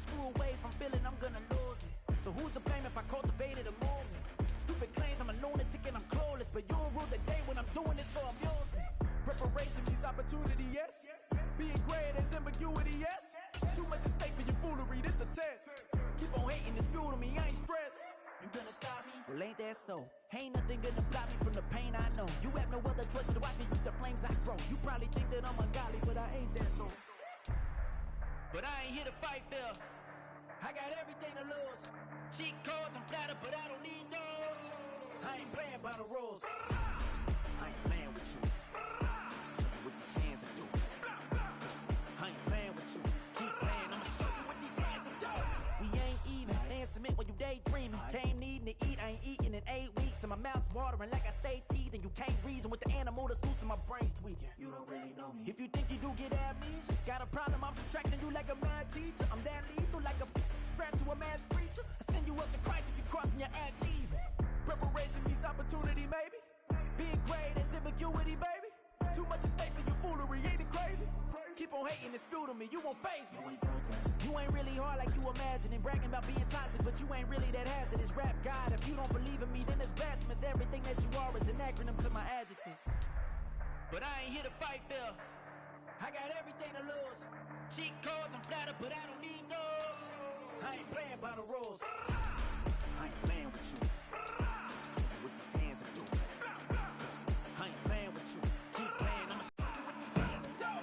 a screw away from feeling I'm gonna lose it. So who's to blame if I cultivated a movement? Stupid claims I'm a lunatic and I'm clueless, but you'll rule the day when I'm doing this for amusement. Preparation means opportunity, yes. Being great is ambiguity, yes. Too much at stake for your foolery, this a test. Keep on hating, it's fuel to me, I ain't stressed. You gonna stop me? Well, ain't that so? Ain't nothing gonna block me from the pain I know. You have no other choice but to watch me reach the flames I grow. You probably think that I'm ungodly, but I ain't that though. But I ain't here to fight fair. I got everything to lose. Cheat codes, I'm flattered, but I don't need those. I ain't playing by the rules. I ain't playing with you. Show you what these hands are doing. I ain't playing with you. Keep playing, I'ma show you what these hands are doing. We ain't even. They ain't submit when you daydreaming. Came needing to eat, I ain't eating in 8 weeks. And my mouth's watering like I stay teeth. And you can't reason with the animal that's loose and my brain's tweaking. You don't really know me. If you think you do get amnesia, got a problem, I'm subtracting you like a mad teacher. I'm that lethal like a threat to a mass preacher. I send you up to Christ if you crossing your act evil. Preparation means opportunity, maybe. Being great is ambiguity, baby. Too much at stake for your foolery, ain't it crazy? Keep on hating, it's fuel to me, you won't faze me. You ain't really hard like you imagining. Bragging about being toxic, but you ain't really that hazardous. Rap God, if you don't believe in me, then it's blasphemous. Everything that you are is an acronym to my adjectives. But I ain't here to fight fair. I got everything to lose. Cheat codes, I'm flattered, but I don't need those. I ain't playing by the rules. I ain't playing with you. Show you what these hands are doing. I ain't playing with you. Keep playing, I'ma show you what these hands are doing.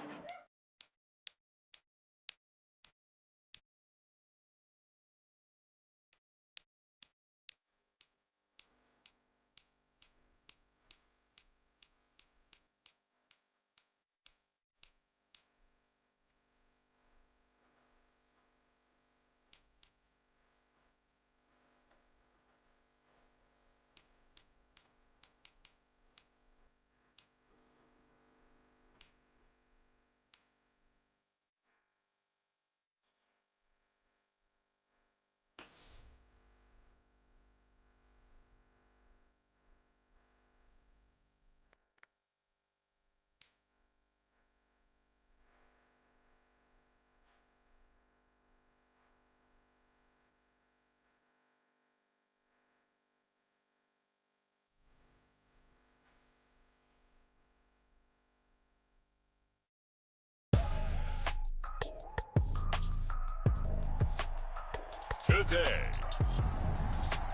Today,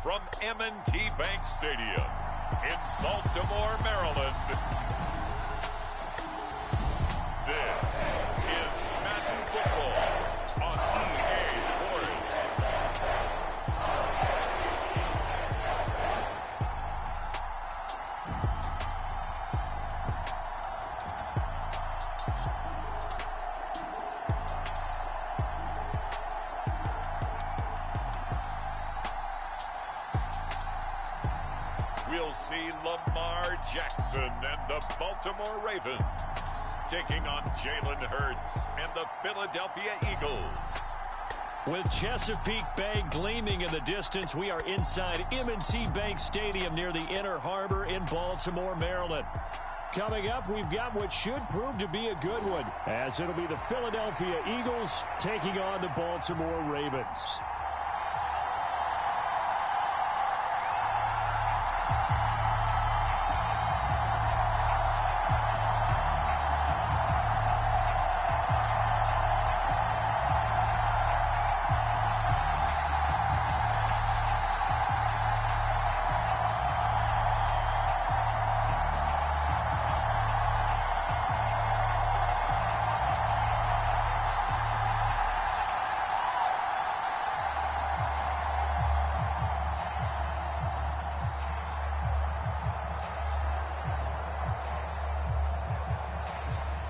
from M&T Bank Stadium in Baltimore, Maryland, this is Madden Football on EA Sports. We'll see Lamar Jackson and the Baltimore Ravens taking on Jalen Hurts and the Philadelphia Eagles. With Chesapeake Bay gleaming in the distance, we are inside M&T Bank Stadium near the Inner Harbor in Baltimore, Maryland. Coming up, we've got what should prove to be a good one, as it'll be the Philadelphia Eagles taking on the Baltimore Ravens.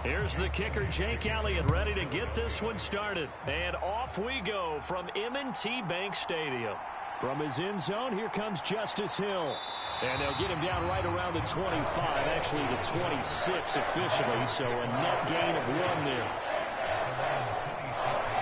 Here's the kicker, Jake Elliott, ready to get this one started. And off we go from M&T Bank Stadium. From his end zone, here comes Justice Hill. And they'll get him down right around the 25, actually the 26 officially, so a net gain of 1 there.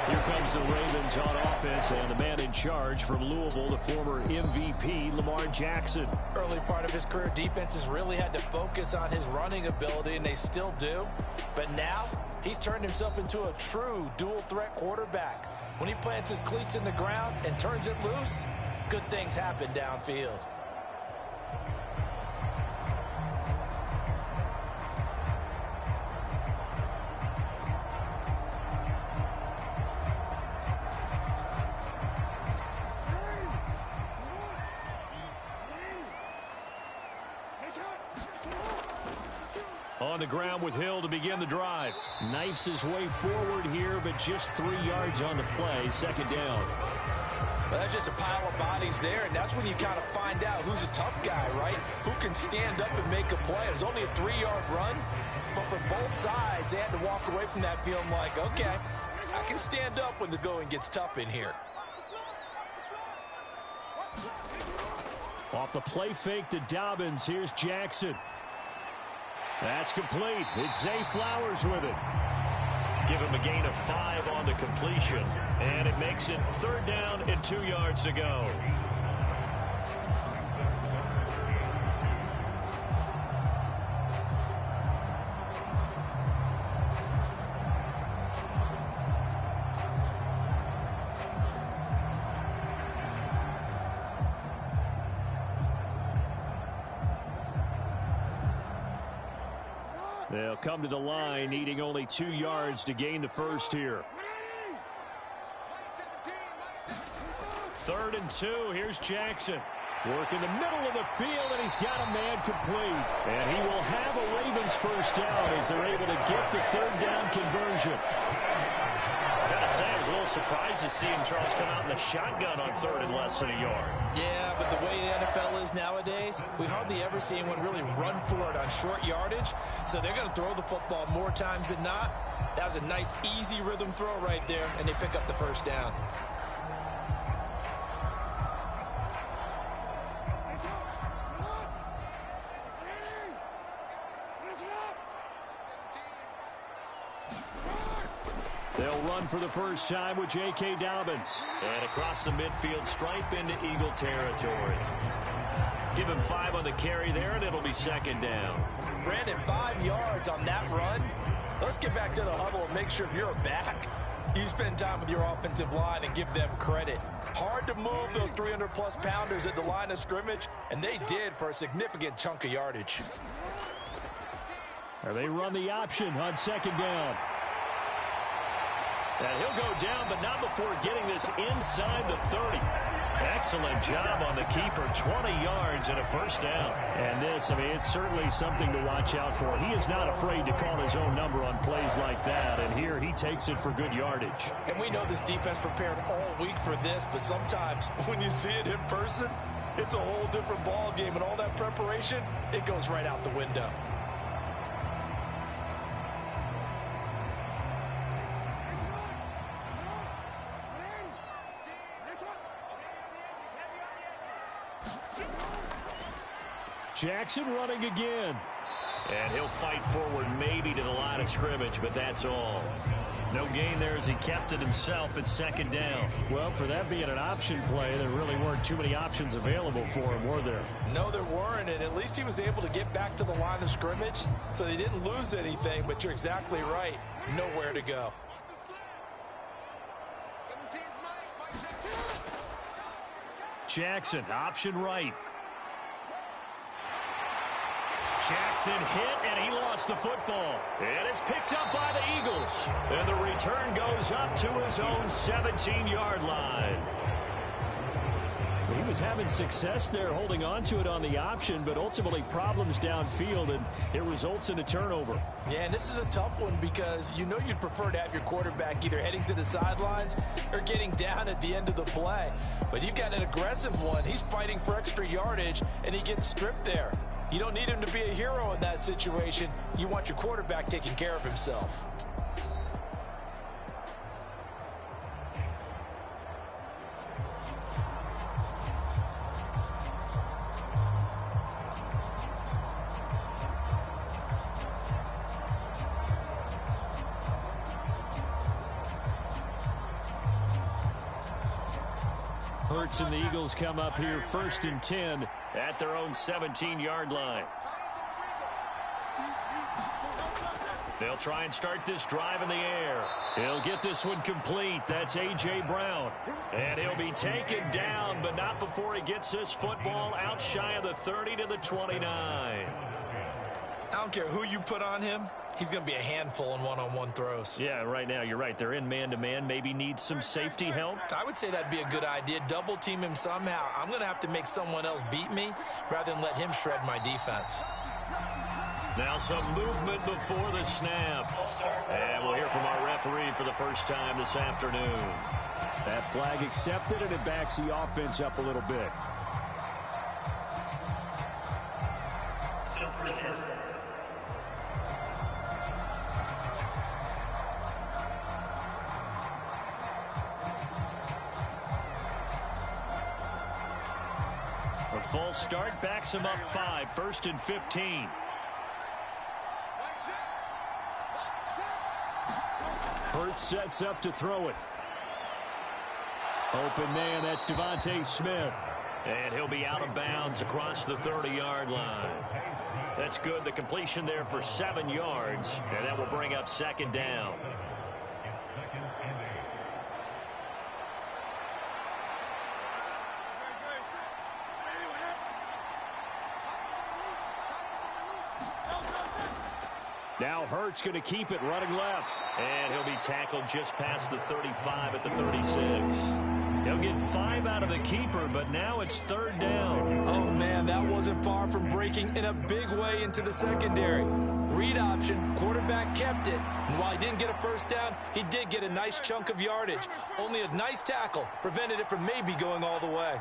Here comes the Ravens on offense, and the man in charge from Louisville, the former MVP, Lamar Jackson. Early part of his career, defenses really had to focus on his running ability, and they still do. But now, he's turned himself into a true dual-threat quarterback. When he plants his cleats in the ground and turns it loose, good things happen downfield. On the ground with Hill to begin the drive. Knifes his way forward here, but just 3 yards on the play. Second down. Well, that's just a pile of bodies there, and that's when you kind of find out who's a tough guy, right? Who can stand up and make a play. It was only a 3-yard run, but for both sides, they had to walk away from that feeling like, okay, I can stand up when the going gets tough in here. Off the play fake to Dobbins. Here's Jackson. That's complete. It's Zay Flowers with it. Give him a gain of 5 on the completion. And it makes it 3rd down and 2 yards to go. They'll come to the line, needing only 2 yards to gain the first here. 3rd and 2. Here's Jackson. Work in the middle of the field, and he's got a man complete. And he will have a Ravens first down as they're able to get the 3rd down conversion. Gotta say, I was a little surprised to see him, Charles, come out in the shotgun on 3rd and less than a yard. Yeah, but the way the NFL is nowadays, we hardly ever see anyone really run for it on short yardage. So they're going to throw the football more times than not. That was a nice, easy rhythm throw right there, and they pick up the first down. They'll run for the first time with J.K. Dobbins. And across the midfield stripe into Eagle territory. Give him 5 on the carry there, and it'll be 2nd down. Brandon, 5 yards on that run. Let's get back to the huddle and make sure if you're a back, you spend time with your offensive line and give them credit. Hard to move those 300-plus pounders at the line of scrimmage, and they did for a significant chunk of yardage. Or they run the option on 2nd down. And he'll go down, but not before getting this inside the 30. Excellent job on the keeper. 20 yards and a first down. And this, I mean, it's certainly something to watch out for. He is not afraid to call his own number on plays like that. And here he takes it for good yardage. And we know this defense prepared all week for this, but sometimes when you see it in person, it's a whole different ball game. And all that preparation, it goes right out the window. Jackson running again. And he'll fight forward maybe to the line of scrimmage, but that's all. No gain there as he kept it himself at 2nd down. Well, for that being an option play, there really weren't too many options available for him, were there? No, there weren't, and at least he was able to get back to the line of scrimmage, so they didn't lose anything, but you're exactly right. Nowhere to go. Jackson, option right. Jackson hit, and he lost the football. And it's picked up by the Eagles. And the return goes up to his own 17-yard line. He was having success there holding on to it on the option, but ultimately problems downfield, and it results in a turnover. Yeah, and this is a tough one because you know you'd prefer to have your quarterback either heading to the sidelines or getting down at the end of the play. But you've got an aggressive one. He's fighting for extra yardage, and he gets stripped there. You don't need him to be a hero in that situation. You want your quarterback taking care of himself. Hurts and the Eagles come up here 1st and 10 at their own 17-yard line. They'll try and start this drive in the air. He'll get this one complete. That's A.J. Brown. And he'll be taken down, but not before he gets this football out shy of the 30 to the 29. I don't care who you put on him. He's going to be a handful in one-on-one throws. Yeah, right now, you're right. They're in man-to-man. Maybe need some safety help. I would say that'd be a good idea. Double team him somehow. I'm going to have to make someone else beat me rather than let him shred my defense. Now some movement before the snap. And we'll hear from our referee for the first time this afternoon. That flag accepted, and it backs the offense up a little bit. A full start backs him up 5, 1st and 15. Hurts sets up to throw it. Open man, that's Devontae Smith. And he'll be out of bounds across the 30-yard line. That's good. The completion there for 7 yards. And that will bring up 2nd down. Now Hurts going to keep it running left. And he'll be tackled just past the 35 at the 36. He'll get 5 out of the keeper, but now it's 3rd down. Oh, man, that wasn't far from breaking in a big way into the secondary. Read option, quarterback kept it. And while he didn't get a first down, he did get a nice chunk of yardage. Only a nice tackle prevented it from maybe going all the way.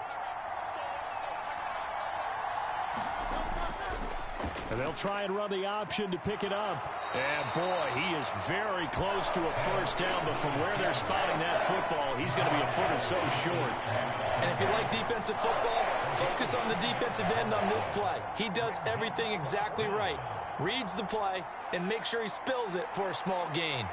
And they'll try and run the option to pick it up. And, boy, he is very close to a first down, but from where they're spotting that football, he's going to be a foot or so short. And if you like defensive football, focus on the defensive end on this play. He does everything exactly right. Reads the play and makes sure he spills it for a small gain.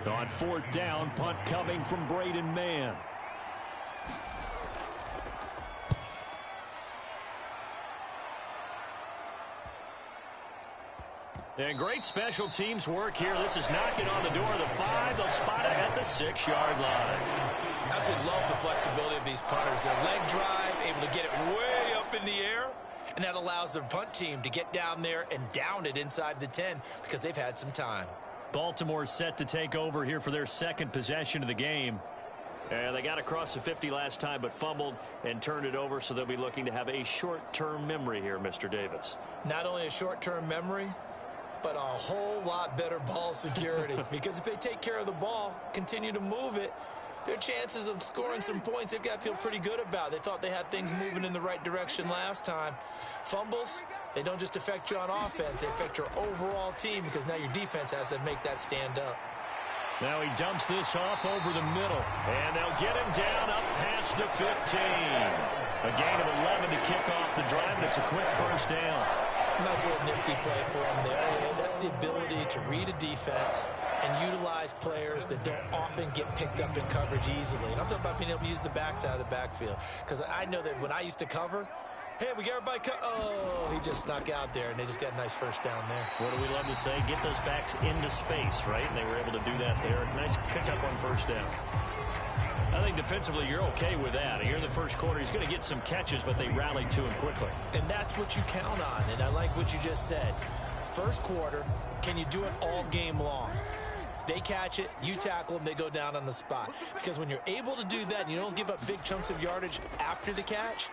On 4th down, punt coming from Braden Mann. And great special teams work here. This is knocking on the door of the 5. They'll spot it at the 6-yard line. Absolutely love the flexibility of these punters. Their leg drive, able to get it way up in the air, and that allows their punt team to get down there and down it inside the 10 because they've had some time. Baltimore set to take over here for their 2nd possession of the game. And they got across the 50 last time but fumbled and turned it over, so they'll be looking to have a short-term memory here, Mr. Davis. Not only a short-term memory, but a whole lot better ball security. Because if they take care of the ball, continue to move it, their chances of scoring some points, they've got to feel pretty good about. They thought they had things moving in the right direction last time. Fumbles, they don't just affect you on offense, they affect your overall team because now your defense has to make that stand up. Now he dumps this off over the middle, and they'll get him down up past the 15. A gain of 11 to kick off the drive, and it's a quick first down. Nice little nifty play for him there. That's the ability to read a defense and utilize players that don't often get picked up in coverage easily. And I'm talking about being able to use the backside of the backfield. Because I know that when I used to cover, hey, we got everybody oh, he just snuck out there, and they just got a nice first down there. What do we love to say? Get those backs into space, right? And they were able to do that there. Nice pickup on first down. I think defensively you're okay with that. Here in the first quarter, he's going to get some catches, but they rallied to him quickly. And that's what you count on, and I like what you just said. First quarter, can you do it all game long? They catch it, you tackle them, they go down on the spot. Because when you're able to do that and you don't give up big chunks of yardage after the catch,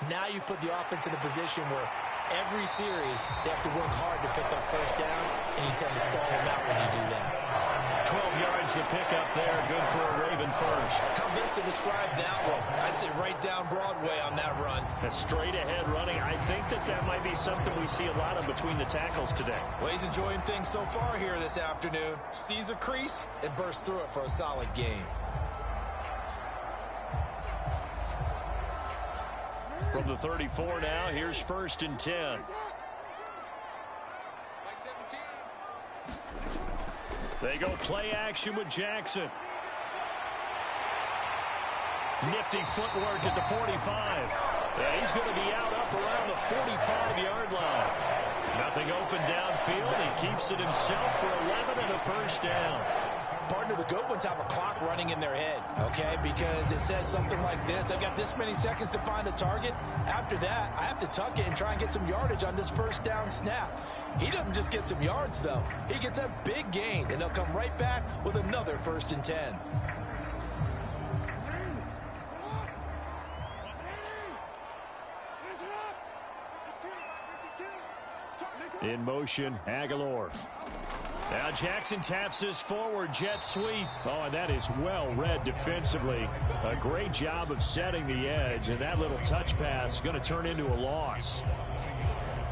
now you put the offense in a position where every series they have to work hard to pick up first downs, and you tend to stall them out when you do that. 12 yards to pick up there. Good for a Raven first. How best to describe that one? I'd say right down Broadway on that run. A straight ahead running. I think that might be something we see a lot of between the tackles today. Well, he's enjoying things so far here this afternoon. Sees a crease and bursts through it for a solid gain. From the 34 now, here's 1st and 10. They go play action with Jackson. Nifty footwork at the 45. Yeah, he's going to be out up around the 45-yard line. Nothing open downfield. He keeps it himself for 11 and a first down. Partner, the good ones have a clock running in their head, okay? Because it says something like this. I've got this many seconds to find a target. After that, I have to tuck it and try and get some yardage on this first down snap. He doesn't just get some yards, though. He gets a big gain, and they'll come right back with another 1st and 10. In motion, Aguilar. Now Jackson taps this forward jet sweep. Oh, and that is well read defensively. A great job of setting the edge, and that little touch pass is going to turn into a loss.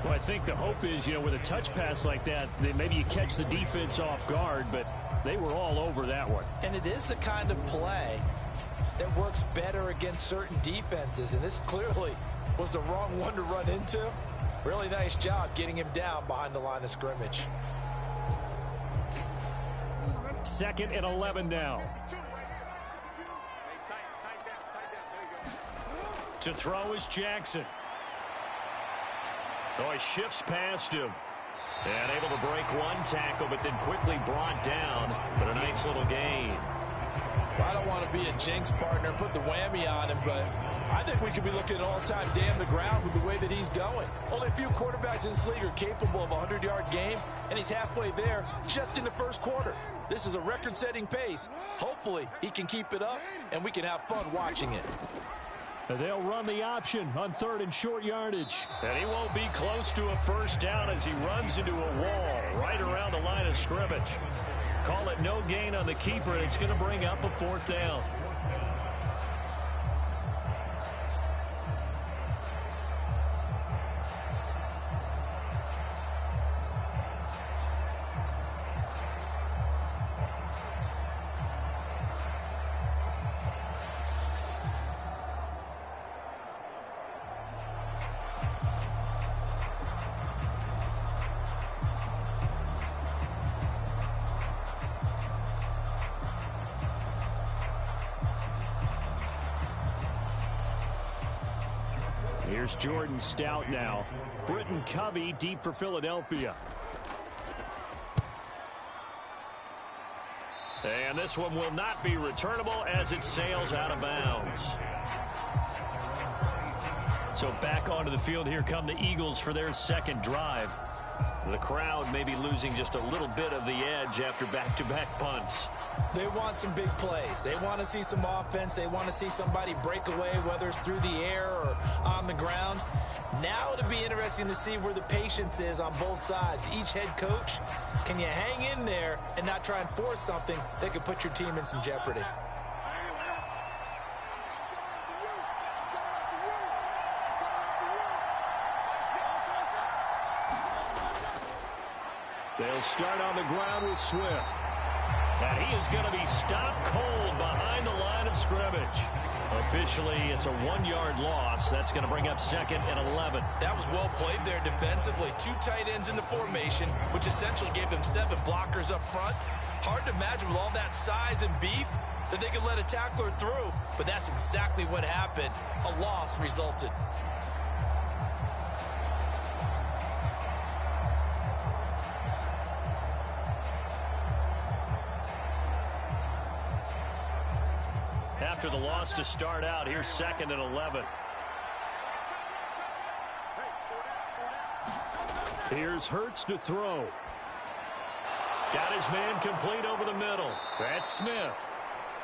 Well, I think the hope is, with a touch pass like that maybe you catch the defense off guard, but they were all over that one. And it is the kind of play that works better against certain defenses, and this clearly was the wrong one to run into. Really nice job getting him down behind the line of scrimmage. 2nd and 11 now. To throw is Jackson. Oh, he shifts past him. And able to break one tackle, but then quickly brought down. But a nice little gain. Well, I don't want to be a jinx, partner, put the whammy on him, but I think we could be looking at all-time damn the ground with the way that he's going. Only a few quarterbacks in this league are capable of a 100-yard game, and he's halfway there just in the first quarter. This is a record-setting pace. Hopefully, he can keep it up, and we can have fun watching it. They'll run the option on 3rd and short yardage. And he won't be close to a first down as he runs into a wall right around the line of scrimmage. Call it no gain on the keeper, and it's going to bring up a 4th down. Here's Jordan Stout now. Britton Covey deep for Philadelphia. And this one will not be returnable as it sails out of bounds. So back onto the field here come the Eagles for their 2nd drive. The crowd may be losing just a little bit of the edge after back-to-back punts. They want some big plays. They want to see some offense. They want to see somebody break away, whether it's through the air or on the ground. Now it'll be interesting to see where the patience is on both sides. Each head coach, can you hang in there and not try and force something that could put your team in some jeopardy? They'll start on the ground with Swift. And he is going to be stopped cold behind the line of scrimmage. Officially, it's a 1-yard loss. That's going to bring up 2nd and 11. That was well played there defensively. 2 tight ends in the formation, which essentially gave them 7 blockers up front. Hard to imagine with all that size and beef that they could let a tackler through. But that's exactly what happened. A loss resulted. After the loss to start out, here's 2nd and 11. Here's Hurts to throw. Got his man complete over the middle. That's Smith.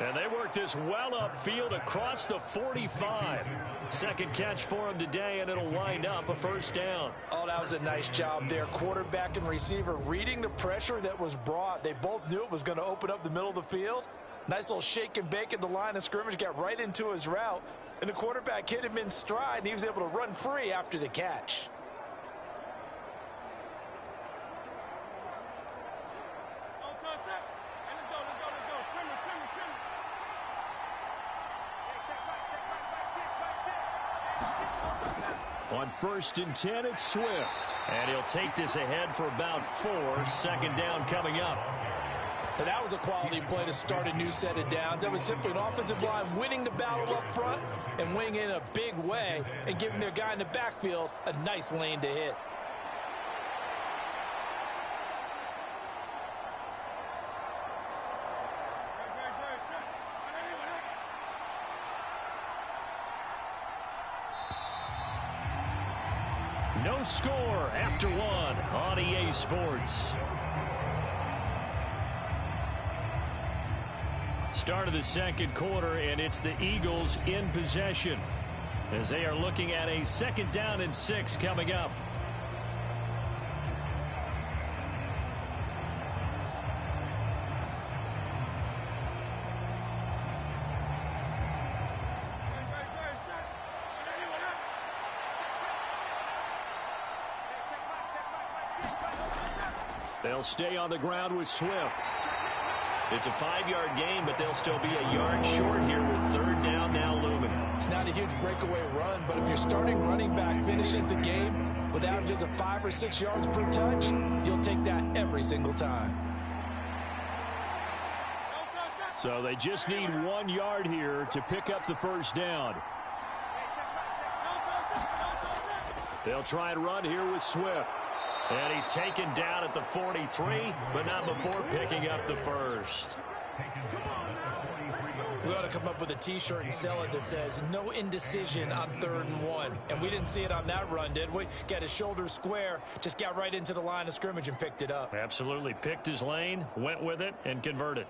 And they work this well upfield across the 45. Second catch for him today, and it'll wind up a first down. Oh, that was a nice job there. Quarterback and receiver reading the pressure that was brought. They both knew it was going to open up the middle of the field. Nice little shake and bake at the line of scrimmage, got right into his route. And the quarterback hit him in stride, and he was able to run free after the catch. On 1st and 10, it's Swift. And he'll take this ahead for about 4. Second down coming up. And that was a quality play to start a new set of downs. That was simply an offensive line winning the battle up front and winning in a big way and giving their guy in the backfield a nice lane to hit. No score after 1 on EA Sports. Start of the second quarter, and it's the Eagles in possession as they are looking at a 2nd down and 6 coming up. They'll stay on the ground with Swift. It's a 5-yard gain, but they'll still be a yard short here with 3rd down now looming. It's not a huge breakaway run, but if your starting running back finishes the game with averages of 5 or 6 yards per touch, you'll take that every single time. So they just need 1 yard here to pick up the first down. They'll try and run here with Swift. And he's taken down at the 43, but not before picking up the first. We ought to come up with a T-shirt and sell it that says, no indecision on 3rd and 1. And we didn't see it on that run, did we? Got his shoulders square, just got right into the line of scrimmage and picked it up. Absolutely. Picked his lane, went with it, and converted.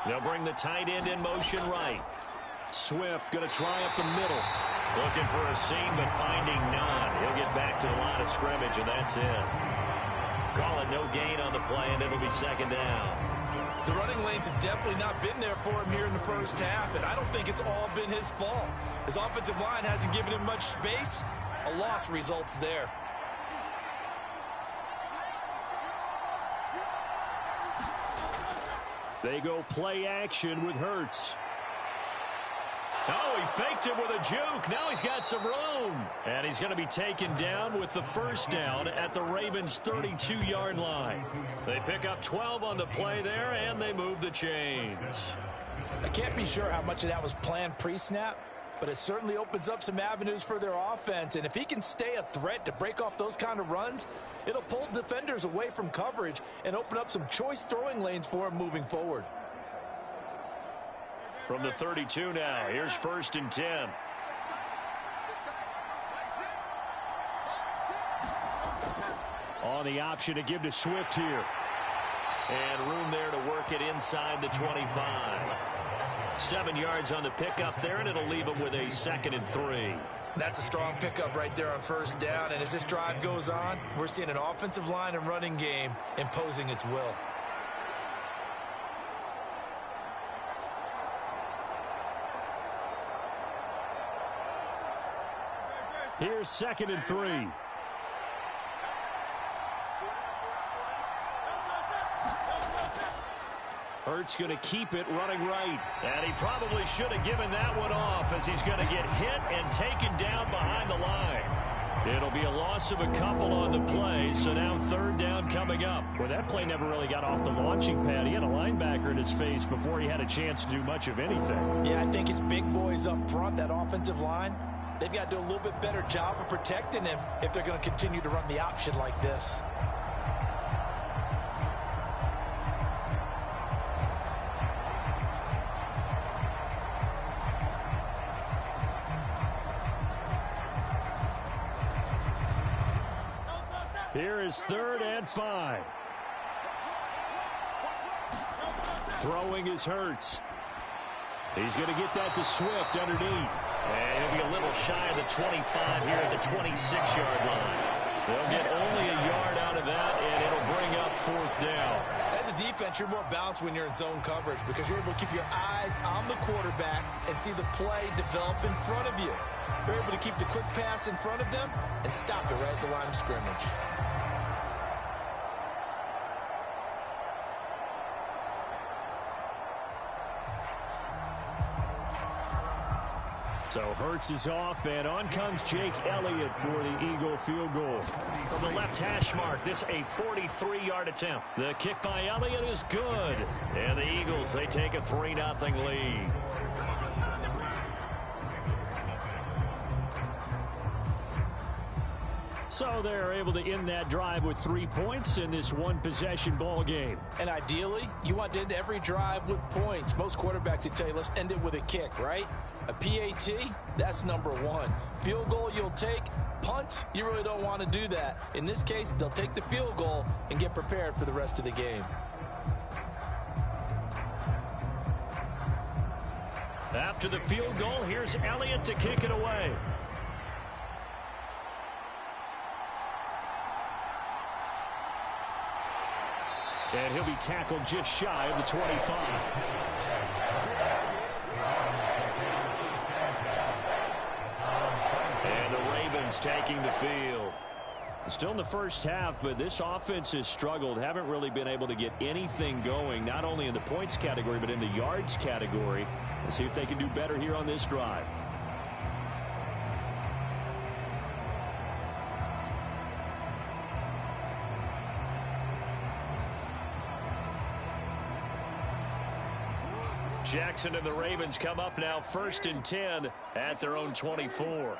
They'll bring the tight end in motion right. Swift going to try up the middle. Looking for a seam, but finding none. He'll get back to the line of scrimmage, and that's it. Call it no gain on the play, and it'll be 2nd down. The running lanes have definitely not been there for him here in the first half, and I don't think it's all been his fault. His offensive line hasn't given him much space. A loss results there. They go play action with Hurts. Oh, he faked it with a juke. Now he's got some room. And he's going to be taken down with the first down at the Ravens' 32-yard line. They pick up 12 on the play there, and they move the chains. I can't be sure how much of that was planned pre-snap, but it certainly opens up some avenues for their offense. And if he can stay a threat to break off those kind of runs, it'll pull defenders away from coverage and open up some choice throwing lanes for him moving forward. From the 32 now, here's 1st and 10. On the option to give to Swift here. And room there to work it inside the 25. 7 yards on the pickup there, and it'll leave him with a 2nd and 3. That's a strong pickup right there on 1st down. And as this drive goes on, we're seeing an offensive line and running game imposing its will. Here's 2nd and 3. Hurts going to keep it running right. And he probably should have given that one off as he's going to get hit and taken down behind the line. It'll be a loss of a couple on the play, so now 3rd down coming up. Well, that play never really got off the launching pad. He had a linebacker in his face before he had a chance to do much of anything. Yeah, I think his big boys up front, that offensive line, they've got to do a little bit better job of protecting him if they're going to continue to run the option like this. Here is 3rd and 5. Throwing is Hurts. He's going to get that to Swift underneath. And he'll be a little shy of the 25 here at the 26-yard line. They'll get only a yard out of that, and it'll bring up 4th down. As a defense, you're more balanced when you're in zone coverage because you're able to keep your eyes on the quarterback and see the play develop in front of you. You're able to keep the quick pass in front of them and stop it right at the line of scrimmage. So Hurts is off, and on comes Jake Elliott for the Eagle field goal. From the left hash mark, this a 43-yard attempt. The kick by Elliott is good. And the Eagles, they take a 3-0 lead. So they're able to end that drive with 3 points in this one-possession ball game. And ideally, you want to end every drive with points. Most quarterbacks would tell you, let's end it with a kick, right? A PAT, that's number 1. Field goal you'll take. Punts, you really don't want to do that. In this case, they'll take the field goal and get prepared for the rest of the game. After the field goal, here's Elliott to kick it away. And he'll be tackled just shy of the 25. And the Ravens taking the field. Still in the first half, but this offense has struggled. Haven't really been able to get anything going, not only in the points category, but in the yards category. Let's see if they can do better here on this drive. Jackson and the Ravens come up now 1st and 10 at their own 24.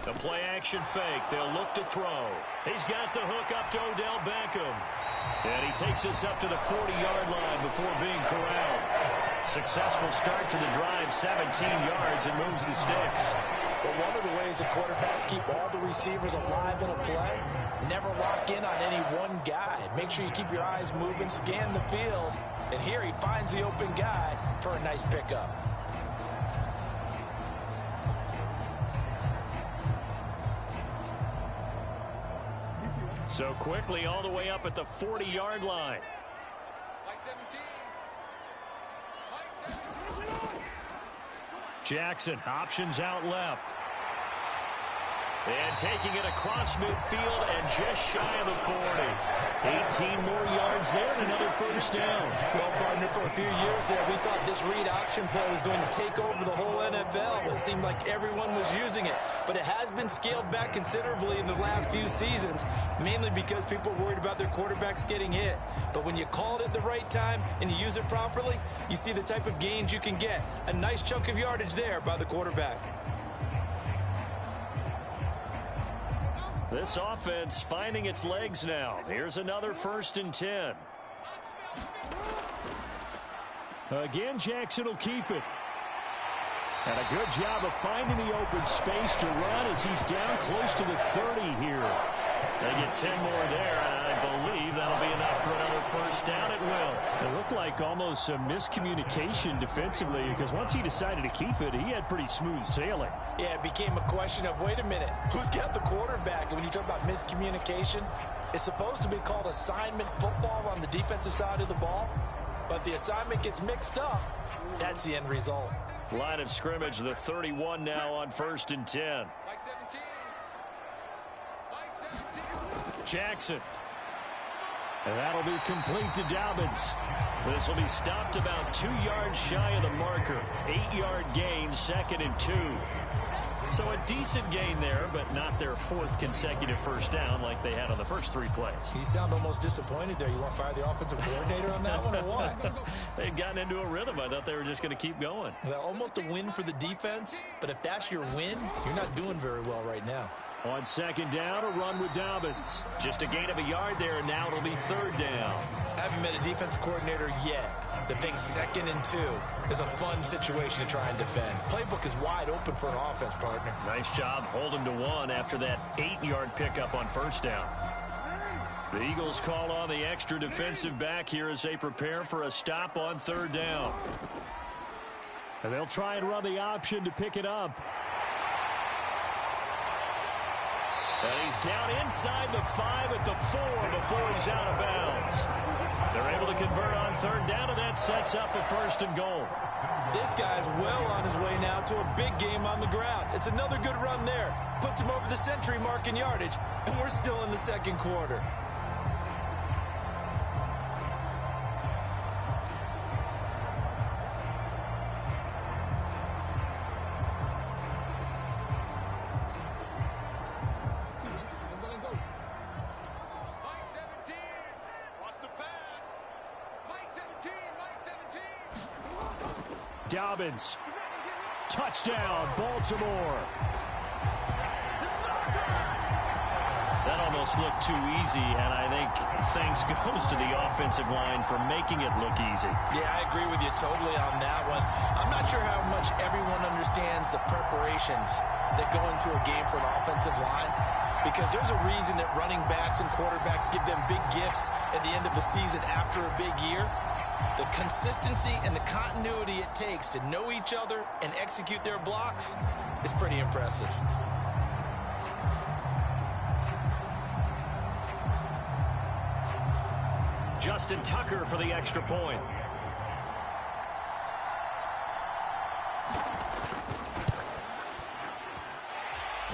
The play action fake. They'll look to throw. He's got the hook up to Odell Beckham. And he takes us up to the 40-yard line before being corralled. Successful start to the drive, 17 yards, and moves the sticks. But one of the ways that quarterbacks keep all the receivers alive in a play, never lock in on any one guy. Make sure you keep your eyes moving, scan the field, and here he finds the open guy for a nice pickup. So quickly all the way up at the 40-yard line. Jackson options out left. And taking it across midfield and just shy of the 40. 18 more yards there and another 1st down. Well, partner, for a few years there, we thought this read option play was going to take over the whole NFL. It seemed like everyone was using it. But it has been scaled back considerably in the last few seasons, mainly because people are worried about their quarterbacks getting hit. But when you call it at the right time and you use it properly, you see the type of gains you can get. A nice chunk of yardage there by the quarterback. This offense finding its legs now. Here's another 1st and 10. Again, Jackson will keep it. And a good job of finding the open space to run as he's down close to the 30 here. They get 10 more there, and I believe that'll be enough for another 1st down. It will. It looked like almost some miscommunication defensively because once he decided to keep it, he had pretty smooth sailing. Yeah, it became a question of, wait a minute, who's got the quarterback? And when you talk about miscommunication, it's supposed to be called assignment football on the defensive side of the ball. But the assignment gets mixed up. That's the end result. Line of scrimmage, the 31 now on 1st and 10. Jackson. And that'll be complete to Dobbins. This will be stopped about 2 yards shy of the marker. 8-yard gain, 2nd and 2. So a decent gain there, but not their 4th consecutive 1st down like they had on the first 3 plays. You sound almost disappointed there. You want to fire the offensive coordinator on that one or what? They'd gotten into a rhythm. I thought they were just going to keep going. Well, almost a win for the defense, but if that's your win, you're not doing very well right now. On 2nd down, a run with Dobbins. Just a gain of a yard there, and now it'll be 3rd down. I haven't met a defensive coordinator yet that thinks 2nd and 2 is a fun situation to try and defend. Playbook is wide open for an offense, partner. Nice job holding to 1 after that 8-yard pickup on first down. The Eagles call on the extra defensive back here as they prepare for a stop on 3rd down. And they'll try and run the option to pick it up. And he's down inside the 5 at the 4 before he's out of bounds. They're able to convert on 3rd down, and that sets up a 1st and goal. This guy's well on his way now to a big game on the ground. It's another good run there. Puts him over the century mark in yardage, and we're still in the 2nd quarter. Dobbins. Touchdown, Baltimore. That almost looked too easy, and I think thanks goes to the offensive line for making it look easy. Yeah, I agree with you totally on that one. I'm not sure how much everyone understands the preparations that go into a game for an offensive line, because there's a reason that running backs and quarterbacks give them big gifts at the end of the season after a big year. The consistency and the continuity it takes to know each other and execute their blocks is pretty impressive. Justin Tucker for the extra point.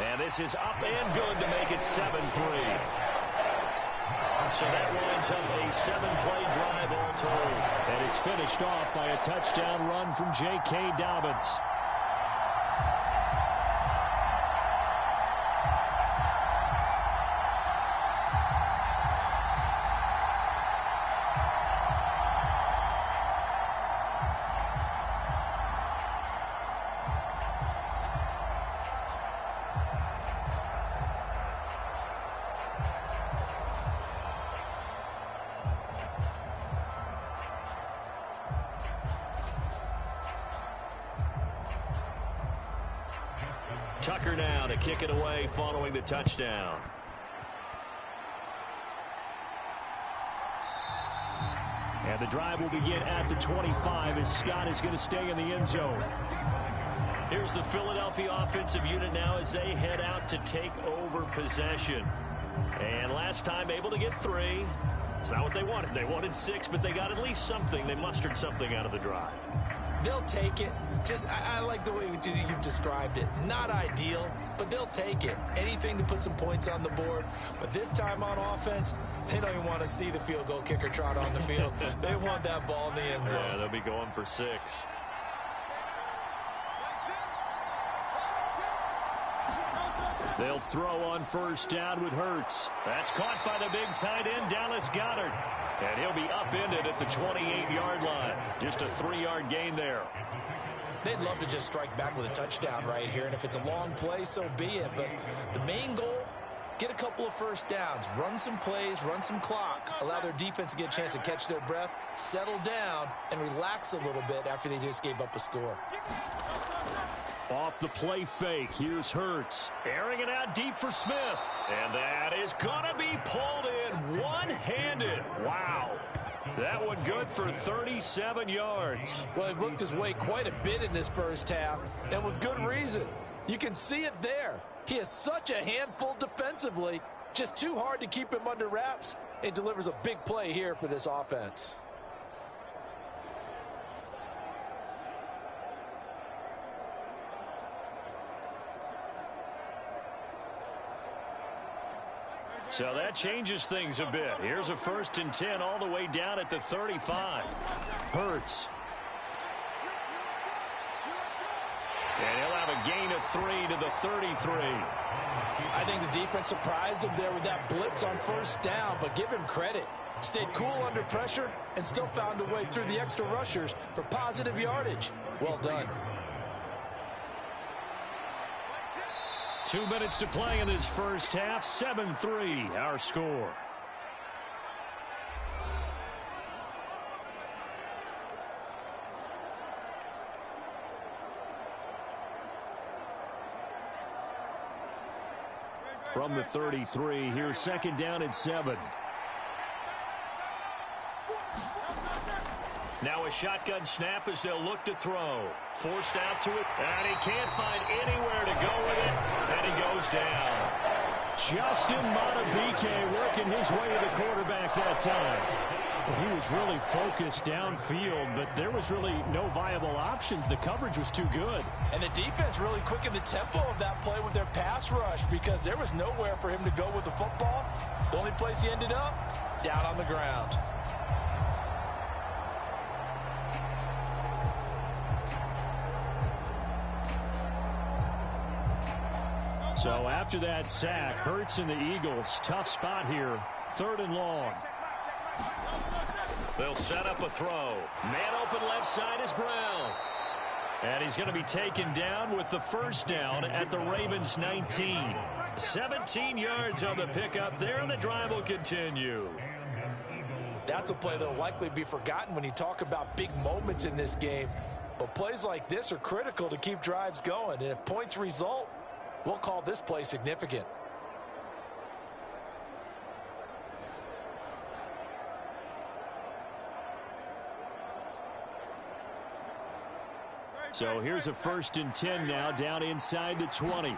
And this is up and good to make it 7-3. So that winds up a 7-play drive all told. And it's finished off by a touchdown run from J.K. Dobbins. Tucker now to kick it away following the touchdown. And the drive will begin at the 25 as Scott is going to stay in the end zone. Here's the Philadelphia offensive unit now as they head out to take over possession. And last time able to get 3. It's not what they wanted. They wanted 6, but they got at least something. They mustered something out of the drive. They'll take it. I like the way you've described it. Not ideal, but they'll take it. Anything to put some points on the board. But this time on offense, they don't even want to see the field goal kicker trot on the field. They want that ball in the end zone. Yeah, they'll be going for 6. They'll throw on first down with Hurts. That's caught by the big tight end, Dallas Goedert. And he'll be upended at the 28-yard line. Just a 3-yard gain there. They'd love to just strike back with a touchdown right here, and if it's a long play, so be it. But the main goal, get a couple of first downs, run some plays, run some clock, allow their defense to get a chance to catch their breath, settle down, and relax a little bit after they just gave up a score. Off the play fake, here's Hurts. Airing it out deep for Smith. And that is going to be pulled in one-handed. Wow. That one good for 37 yards. Well, he worked his way quite a bit in this first half, and with good reason. You can see it there. He is such a handful defensively, just too hard to keep him under wraps, and delivers a big play here for this offense. So that changes things a bit. Here's a 1st and 10 all the way down at the 35. Hurts. And he'll have a gain of 3 to the 33. I think the defense surprised him there with that blitz on first down, but give him credit. Stayed cool under pressure and still found a way through the extra rushers for positive yardage. Well done. 2 minutes to play in this first half. 7-3, our score. from the 33. Here's second down and 7. Now a shotgun snap as they'll look to throw. Forced out to it, and he can't find anywhere to go with it, and he goes down. Justin Madubuike working his way to the quarterback that time. Well, he was really focused downfield, but there was really no viable options. The coverage was too good. And the defense really quickened the tempo of that play with their pass rush because there was nowhere for him to go with the football. The only place he ended up, down on the ground. So after that sack, Hurts and the Eagles, tough spot here, 3rd and long. They'll set up a throw. Man open left side is Brown. And he's going to be taken down with the first down at the Ravens 19. 17 yards on the pickup there, and the drive will continue. That's a play that will likely be forgotten when you talk about big moments in this game. But plays like this are critical to keep drives going. And if points result, we'll call this play significant. So here's a 1st and 10 now, down inside the 20.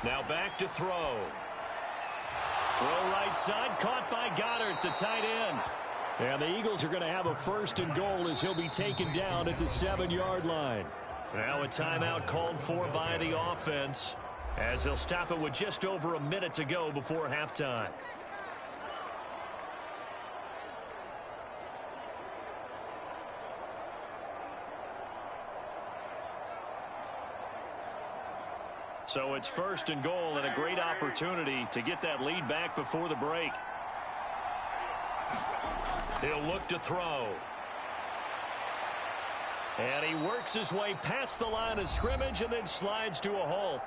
Now back to throw. Throw right side, caught by Goddard, the tight end. And the Eagles are going to have a 1st and goal as he'll be taken down at the 7-yard line. Now a timeout called for by the offense, as they'll stop it with just over a minute to go before halftime. So it's 1st and goal and a great opportunity to get that lead back before the break. He'll look to throw. And he works his way past the line of scrimmage and then slides to a halt.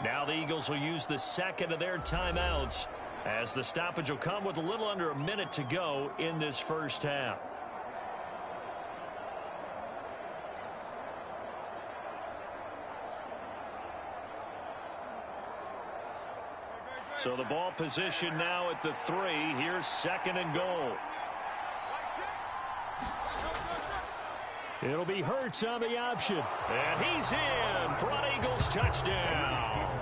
Now the Eagles will use the second of their timeouts, as the stoppage will come with a little under a minute to go in this first half. So the ball position now at the 3. Here's 2nd and goal. It'll be Hurts on the option. And he's in for an Eagles touchdown.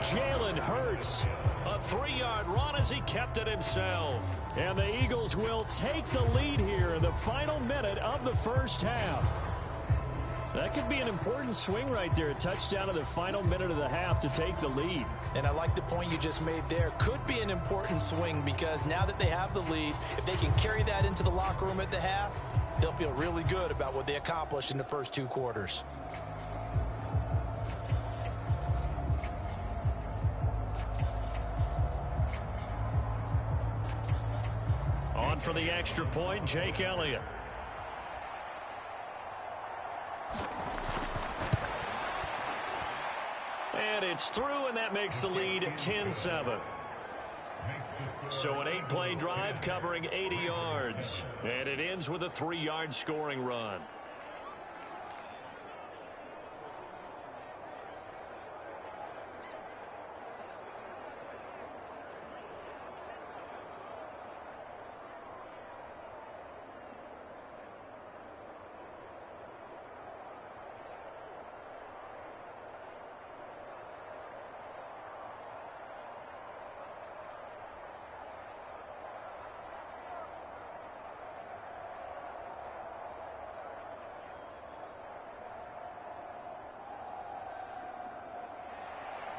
Jalen Hurts. A 3-yard run as he kept it himself. And the Eagles will take the lead here in the final minute of the first half. That could be an important swing right there. A touchdown in the final minute of the half to take the lead. And I like the point you just made there. Could be an important swing because now that they have the lead, if they can carry that into the locker room at the half, they'll feel really good about what they accomplished in the first 2 quarters. On for the extra point, Jake Elliott. And it's through, and that makes the lead 10-7. So an 8-play drive covering 80 yards. And it ends with a 3-yard scoring run.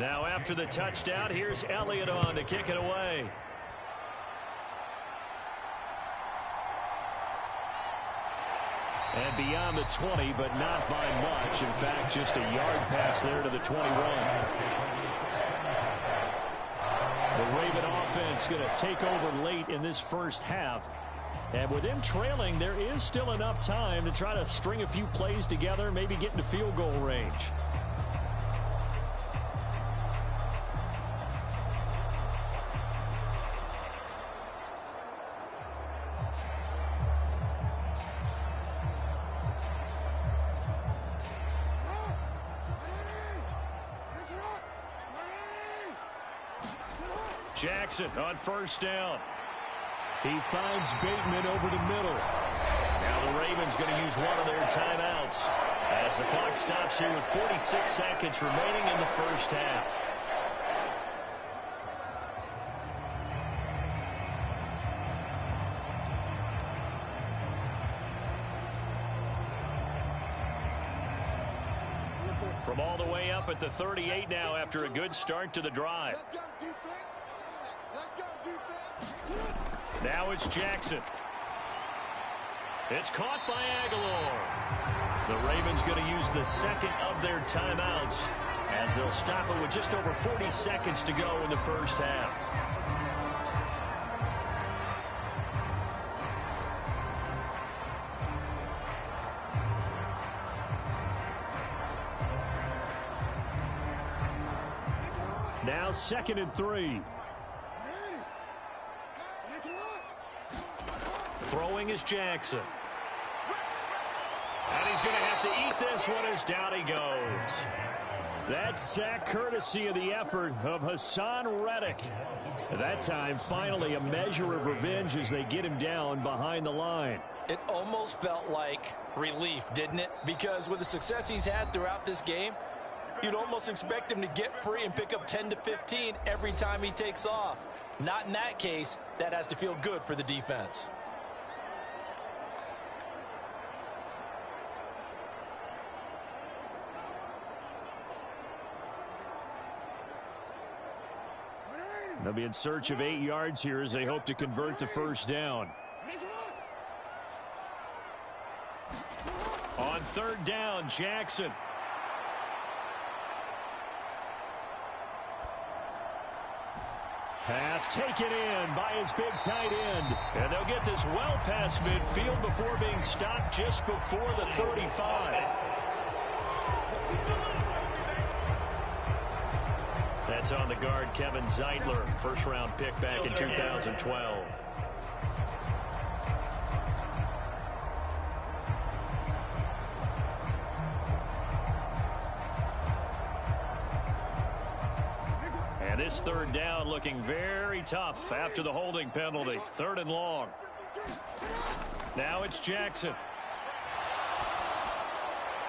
Now after the touchdown, here's Elliott on to kick it away. And beyond the 20, but not by much. In fact, just a yard pass there to the 21. The Raven offense going to take over late in this first half. And with them trailing, there is still enough time to try to string a few plays together, maybe get into field goal range. Jackson on first down. He finds Bateman over the middle. Now the Ravens going to use one of their timeouts as the clock stops here with 46 seconds remaining in the first half. From all the way up at the 38 now after a good start to the drive. Now it's Jackson. It's caught by Aguilar. The Ravens going to use the second of their timeouts as they'll stop it with just over 40 seconds to go in the first half. Now 2nd and 3. Throwing is Jackson. And he's going to have to eat this one as down he goes. That sack courtesy of the effort of Hassan Reddick. At that time, finally a measure of revenge as they get him down behind the line. It almost felt like relief, didn't it? Because with the success he's had throughout this game, you'd almost expect him to get free and pick up 10 to 15 every time he takes off. Not in that case. That has to feel good for the defense. They'll be in search of 8 yards here as they hope to convert the first down. On 3rd down, Jackson. Pass taken in by his big tight end. And they'll get this well past midfield before being stopped just before the 35. That's on the guard, Kevin Zeitler, first-round pick back in 2012. And this 3rd down looking very tough after the holding penalty. 3rd and long. Now it's Jackson.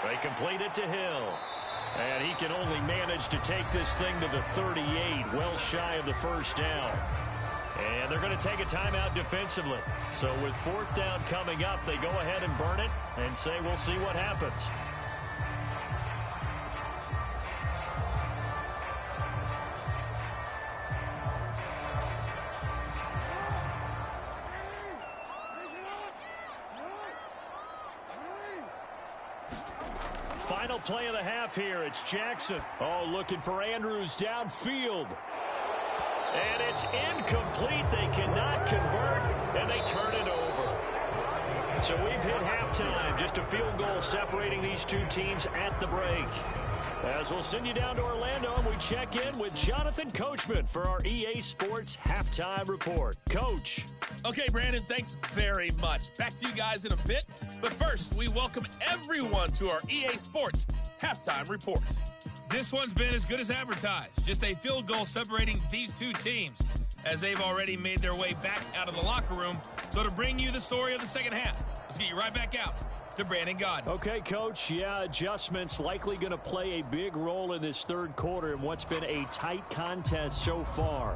They complete it to Hill. And he can only manage to take this thing to the 38, well shy of the first down. And they're going to take a timeout defensively. So with 4th down coming up, they go ahead and burn it and say we'll see what happens. Final play of the half here. It's Jackson. Oh, looking for Andrews downfield. And it's incomplete. They cannot convert, and they turn it over. So we've hit halftime. Just a field goal separating these two teams at the break. As we'll send you down to Orlando, and we check in with Jonathan Coachman for our EA Sports Halftime Report. Coach. Okay, Brandon, thanks very much. Back to you guys in a bit. But first, we welcome everyone to our EA Sports Halftime Report. This one's been as good as advertised. Just a field goal separating these two teams as they've already made their way back out of the locker room. So to bring you the story of the second half, let's get you right back out to Brandon Gaudin. Okay, Coach. Yeah, adjustments likely going to play a big role in this 3rd quarter in what's been a tight contest so far.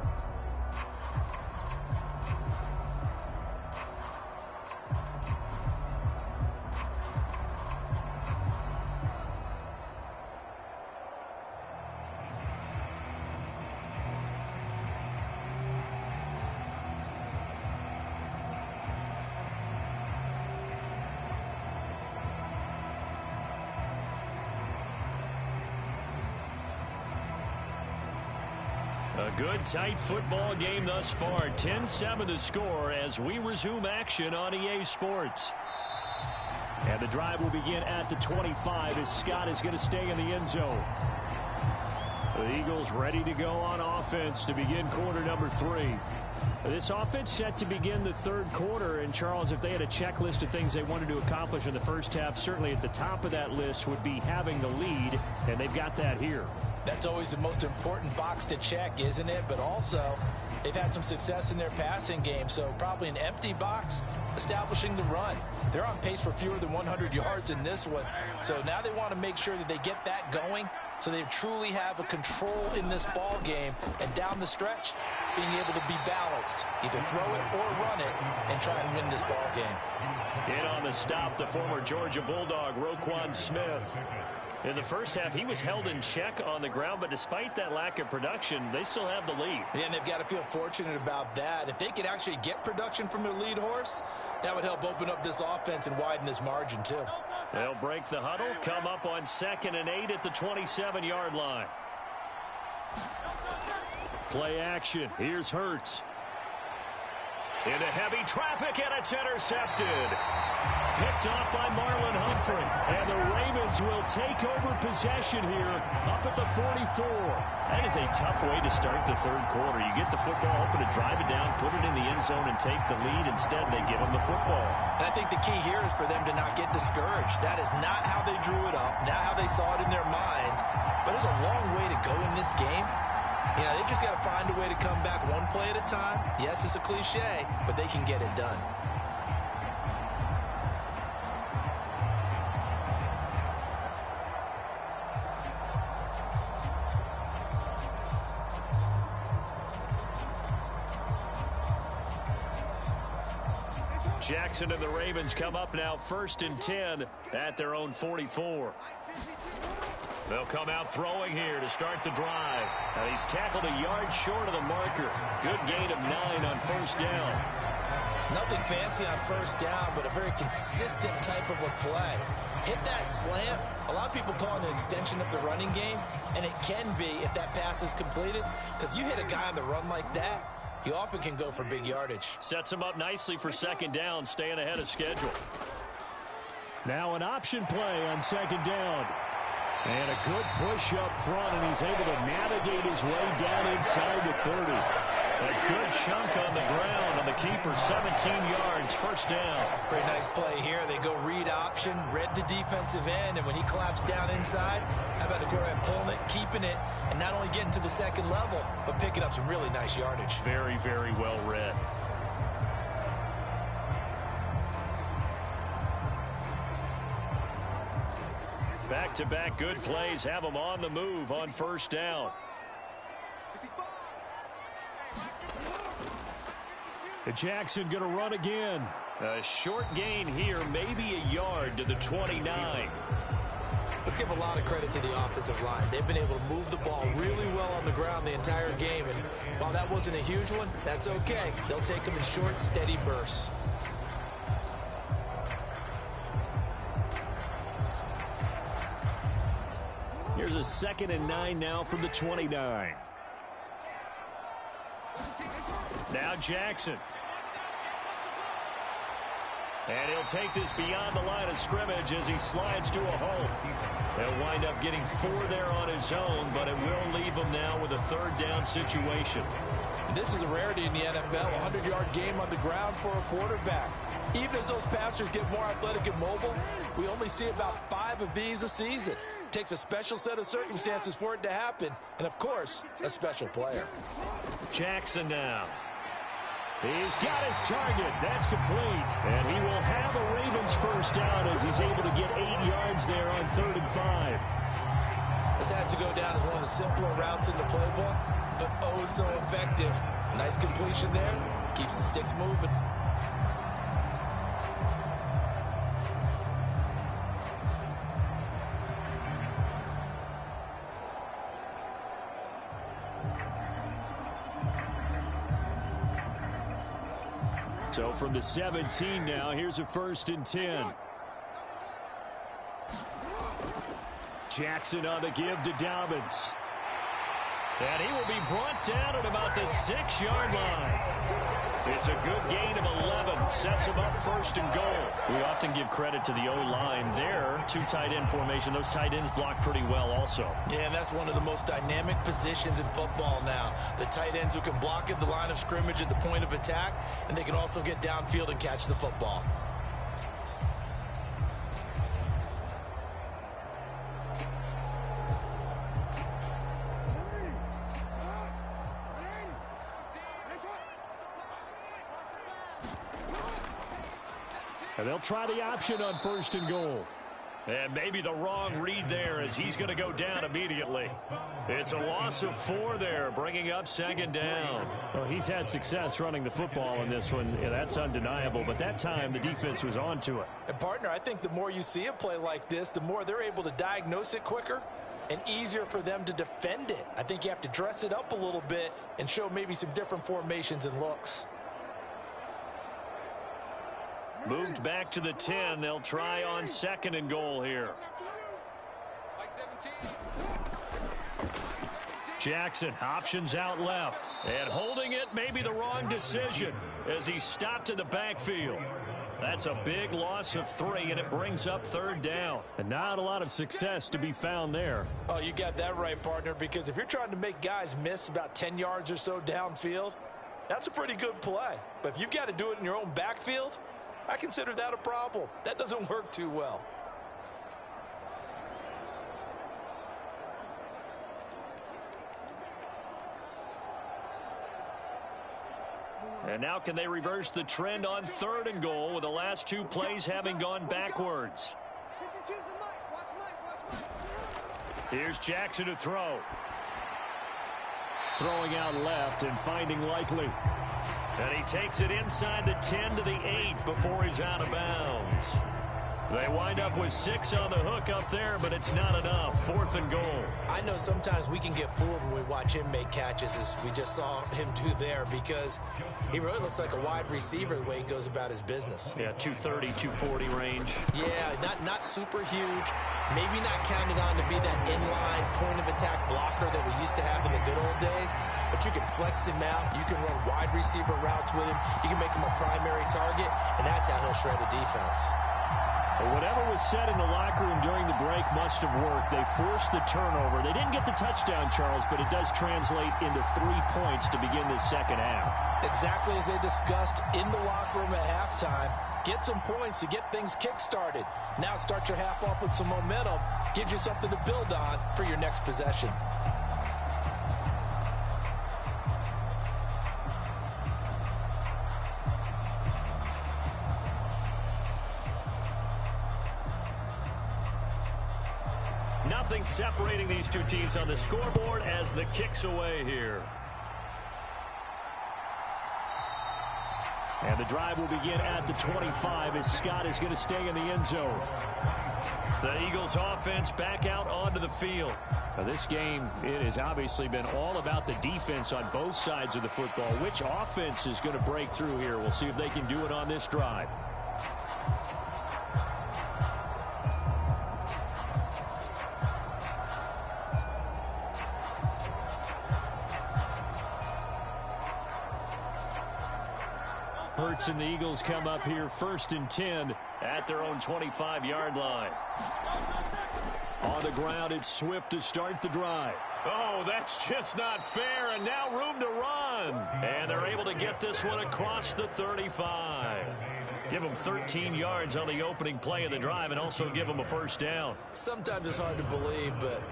A good, tight football game thus far. 10-7 the score as we resume action on EA Sports. And the drive will begin at the 25 as Scott is going to stay in the end zone. The Eagles ready to go on offense to begin quarter number 3. This offense set to begin the 3rd quarter. And, Charles, if they had a checklist of things they wanted to accomplish in the first half, certainly at the top of that list would be having the lead, and they've got that here. That's always the most important box to check, isn't it? But also, they've had some success in their passing game, so probably an empty box establishing the run. They're on pace for fewer than 100 yards in this one, so now they want to make sure that they get that going so they truly have a control in this ball game, and down the stretch, being able to be balanced, either throw it or run it, and try and win this ball game. In on the stop, the former Georgia Bulldog, Roquan Smith. In the first half, he was held in check on the ground, but despite that lack of production, they still have the lead. Yeah, and they've got to feel fortunate about that. If they could actually get production from their lead horse, that would help open up this offense and widen this margin, too. They'll break the huddle, come up on 2nd and 8 at the 27-yard line. Play action. Here's Hurts. Into heavy traffic, and it's intercepted. Picked off by Marlon Humphrey. And the Ravens will take over possession here up at the 44. That is a tough way to start the third quarter. You get the football, hoping to drive it down, put it in the end zone, and take the lead. Instead, they give them the football. And I think the key here is for them to not get discouraged. That is not how they drew it up, not how they saw it in their minds. But there's a long way to go in this game. You know, they've just got to find a way to come back one play at a time. Yes, it's a cliche, but they can get it done. Jackson and the Ravens come up now 1st and 10 at their own 44. They'll come out throwing here to start the drive. Now he's tackled a yard short of the marker. Good gain of 9 on 1st down. Nothing fancy on 1st down, but a very consistent type of a play. Hit that slant. A lot of people call it an extension of the running game, and it can be if that pass is completed, because you hit a guy on the run like that, you often can go for big yardage. Sets him up nicely for 2nd down, staying ahead of schedule. Now an option play on 2nd down. And a good push up front, and he's able to navigate his way down inside the 30. A good chunk on the ground, and the keeper 17 yards, 1st down. Pretty nice play here. They go read option, read the defensive end, and when he collapsed down inside, how about the quarterback pulling it, keeping it, and not only getting to the 2nd level, but picking up some really nice yardage. Very, very well read. Back-to-back good plays have them on the move on 1st down. Jackson going to run again. A short gain here, maybe a yard to the 29. Let's give a lot of credit to the offensive line. They've been able to move the ball really well on the ground the entire game. And while that wasn't a huge one, that's okay. They'll take them in short, steady bursts. Here's a 2nd and 9 now from the 29. Now Jackson. And he'll take this beyond the line of scrimmage as he slides to a hole. He'll wind up getting 4 there on his own, but it will leave him now with a 3rd down situation. And this is a rarity in the NFL, a 100-yard game on the ground for a quarterback. Even as those passers get more athletic and mobile, we only see about 5 of these a season. It takes a special set of circumstances for it to happen, and of course, a special player. Jackson now. He's got his target. That's complete. And he will have a Ravens 1st down as he's able to get 8 yards there on 3rd and 5. This has to go down as one of the simpler routes in the playbook, but oh so effective. Nice completion there. Keeps the sticks moving. So from the 17 now, here's a 1st and 10. Jackson on the give to Dobbins. And he will be brought down at about the 6-yard line. It's a good gain of 11. Sets him up 1st and goal. We often give credit to the O-line there. 2 tight end formation. Those tight ends block pretty well also. Yeah, and that's one of the most dynamic positions in football now. The tight ends who can block at the line of scrimmage at the point of attack, and they can also get downfield and catch the football. And they'll try the option on 1st and goal. And maybe the wrong read there as he's going to go down immediately. It's a loss of 4 there, bringing up 2nd down. Well, he's had success running the football in this one. Yeah, that's undeniable. But that time, the defense was on to it. And, partner, I think the more you see a play like this, the more they're able to diagnose it quicker and easier for them to defend it. I think you have to dress it up a little bit and show maybe some different formations and looks. Moved back to the 10. They'll try on 2nd and goal here. Jackson options out left. And holding it may be the wrong decision as he stopped in the backfield. That's a big loss of 3, and it brings up 3rd down. And not a lot of success to be found there. Oh, you got that right, partner, because if you're trying to make guys miss about 10 yards or so downfield, that's a pretty good play. But if you've got to do it in your own backfield, I consider that a problem. That doesn't work too well. And now can they reverse the trend on 3rd and goal with the last 2 plays having gone backwards? Here's Jackson to throw. Throwing out left and finding Likely. And he takes it inside the 10 to the 8 before he's out of bounds. They wind up with 6 on the hook up there, but it's not enough. 4th and goal. I know sometimes we can get fooled when we watch him make catches, as we just saw him do there, because he really looks like a wide receiver the way he goes about his business. Yeah, 230, 240 range. Yeah, not super huge. Maybe not counted on to be that inline point-of-attack blocker that we used to have in the good old days, but you can flex him out. You can run wide receiver routes with him. You can make him a primary target, and that's how he'll shred a defense. Whatever was said in the locker room during the break must have worked. They forced the turnover. They didn't get the touchdown, Charles, but it does translate into 3 points to begin this second half. Exactly as they discussed in the locker room at halftime. Get some points to get things kick-started. Now start your half off with some momentum. Gives you something to build on for your next possession. Nothing separating these 2 teams on the scoreboard as the kick's away here. And the drive will begin at the 25 as Scott is going to stay in the end zone. The Eagles offense back out onto the field. Now this game, it has obviously been all about the defense on both sides of the football. Which offense is going to break through here? We'll see if they can do it on this drive. Hurts and the Eagles come up here 1st and 10 at their own 25-yard line. On the ground, it's Swift to start the drive. Oh, that's just not fair, and now room to run. And they're able to get this one across the 35. Give them 13 yards on the opening play of the drive and also give them a 1st down. Sometimes it's hard to believe, but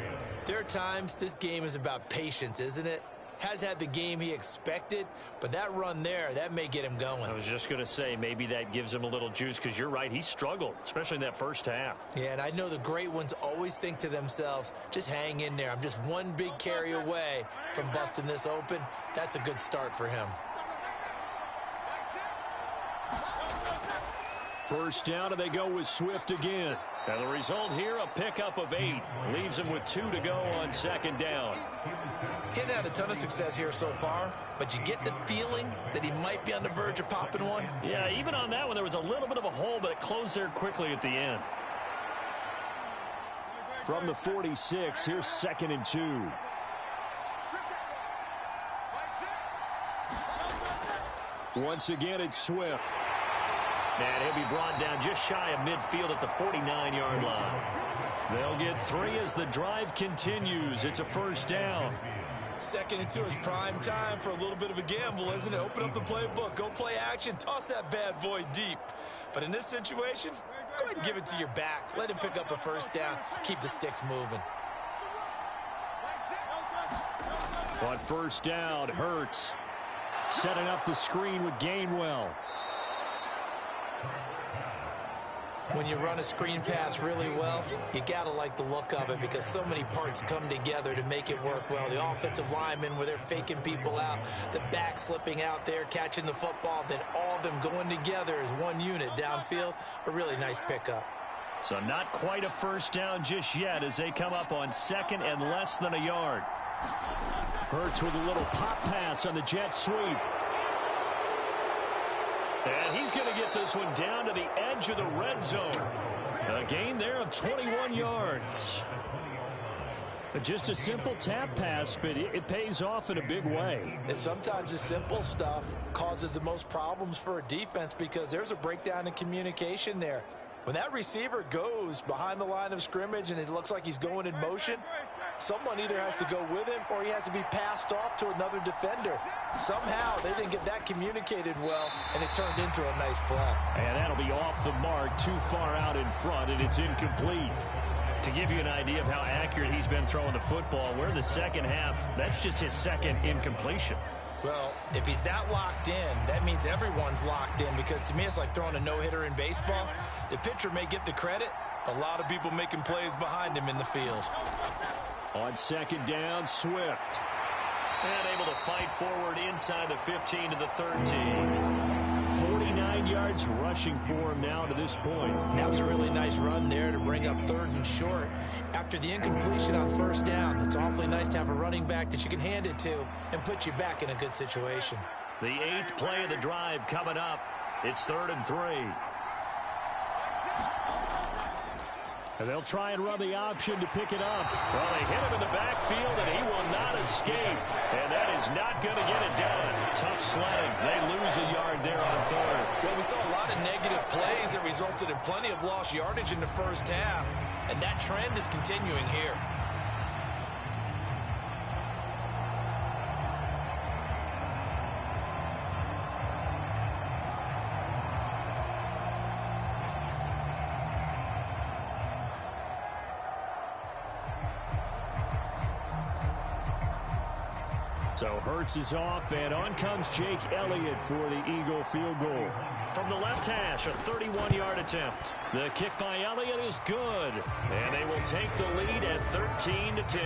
there are times this game is about patience, isn't it? Has had the game he expected, but that run there, that may get him going. I was just going to say, maybe that gives him a little juice, because you're right, he struggled, especially in that 1st half. Yeah, and I know the great ones always think to themselves, just hang in there. I'm just one big carry away from busting this open. That's a good start for him. 1st down, and they go with Swift again. And the result here, a pickup of 8. Leaves him with 2 to go on 2nd down. He hasn't had a ton of success here so far, but you get the feeling that he might be on the verge of popping one. Yeah, even on that one, there was a little bit of a hole, but it closed there quickly at the end. From the 46, here's 2nd and 2. Once again, it's Swift. And he'll be brought down just shy of midfield at the 49-yard line. They'll get 3 as the drive continues. It's a 1st down. 2nd and 2 is prime time for a little bit of a gamble, isn't it? Open up the playbook, go play action, toss that bad boy deep. But in this situation, go ahead and give it to your back. Let him pick up a 1st down. Keep the sticks moving. On 1st down, Hurts setting up the screen with Gainwell. When you run a screen pass really well, you got to like the look of it because so many parts come together to make it work well. The offensive linemen, where they're faking people out, the back slipping out there, catching the football, then all of them going together as one unit downfield, a really nice pickup. So not quite a first down just yet as they come up on second and less than a yard. Hurts with a little pop pass on the jet sweep. And he's going to get this one down to the edge of the red zone. A gain there of 21 yards. But just a simple tap pass, but it pays off in a big way. And sometimes the simple stuff causes the most problems for a defense because there's a breakdown in communication there. When that receiver goes behind the line of scrimmage and it looks like he's going in motion, someone either has to go with him or he has to be passed off to another defender. Somehow they didn't get that communicated well, and it turned into a nice play. And that'll be off the mark, too far out in front, and it's incomplete. To give you an idea of how accurate he's been throwing the football, we're in the second half. That's just his second incompletion. Well, if he's that locked in, that means everyone's locked in because to me it's like throwing a no-hitter in baseball. The pitcher may get the credit. A lot of people making plays behind him in the field. On second down, Swift. And able to fight forward inside the 15 to the 13. 49 yards rushing for him now to this point. That was a really nice run there to bring up third and short. After the incompletion on first down, it's awfully nice to have a running back that you can hand it to and put you back in a good situation. The 8th play of the drive coming up. It's 3rd and 3. And they'll try and run the option to pick it up. Well, they hit him in the backfield, and he will not escape. And that is not going to get it done. Tough sledding. They lose a yard there on 3rd. Well, we saw a lot of negative plays that resulted in plenty of lost yardage in the first half. And that trend is continuing here. So Hurts is off, and on comes Jake Elliott for the Eagle field goal. From the left hash, a 31-yard attempt. The kick by Elliott is good, and they will take the lead at 13-10.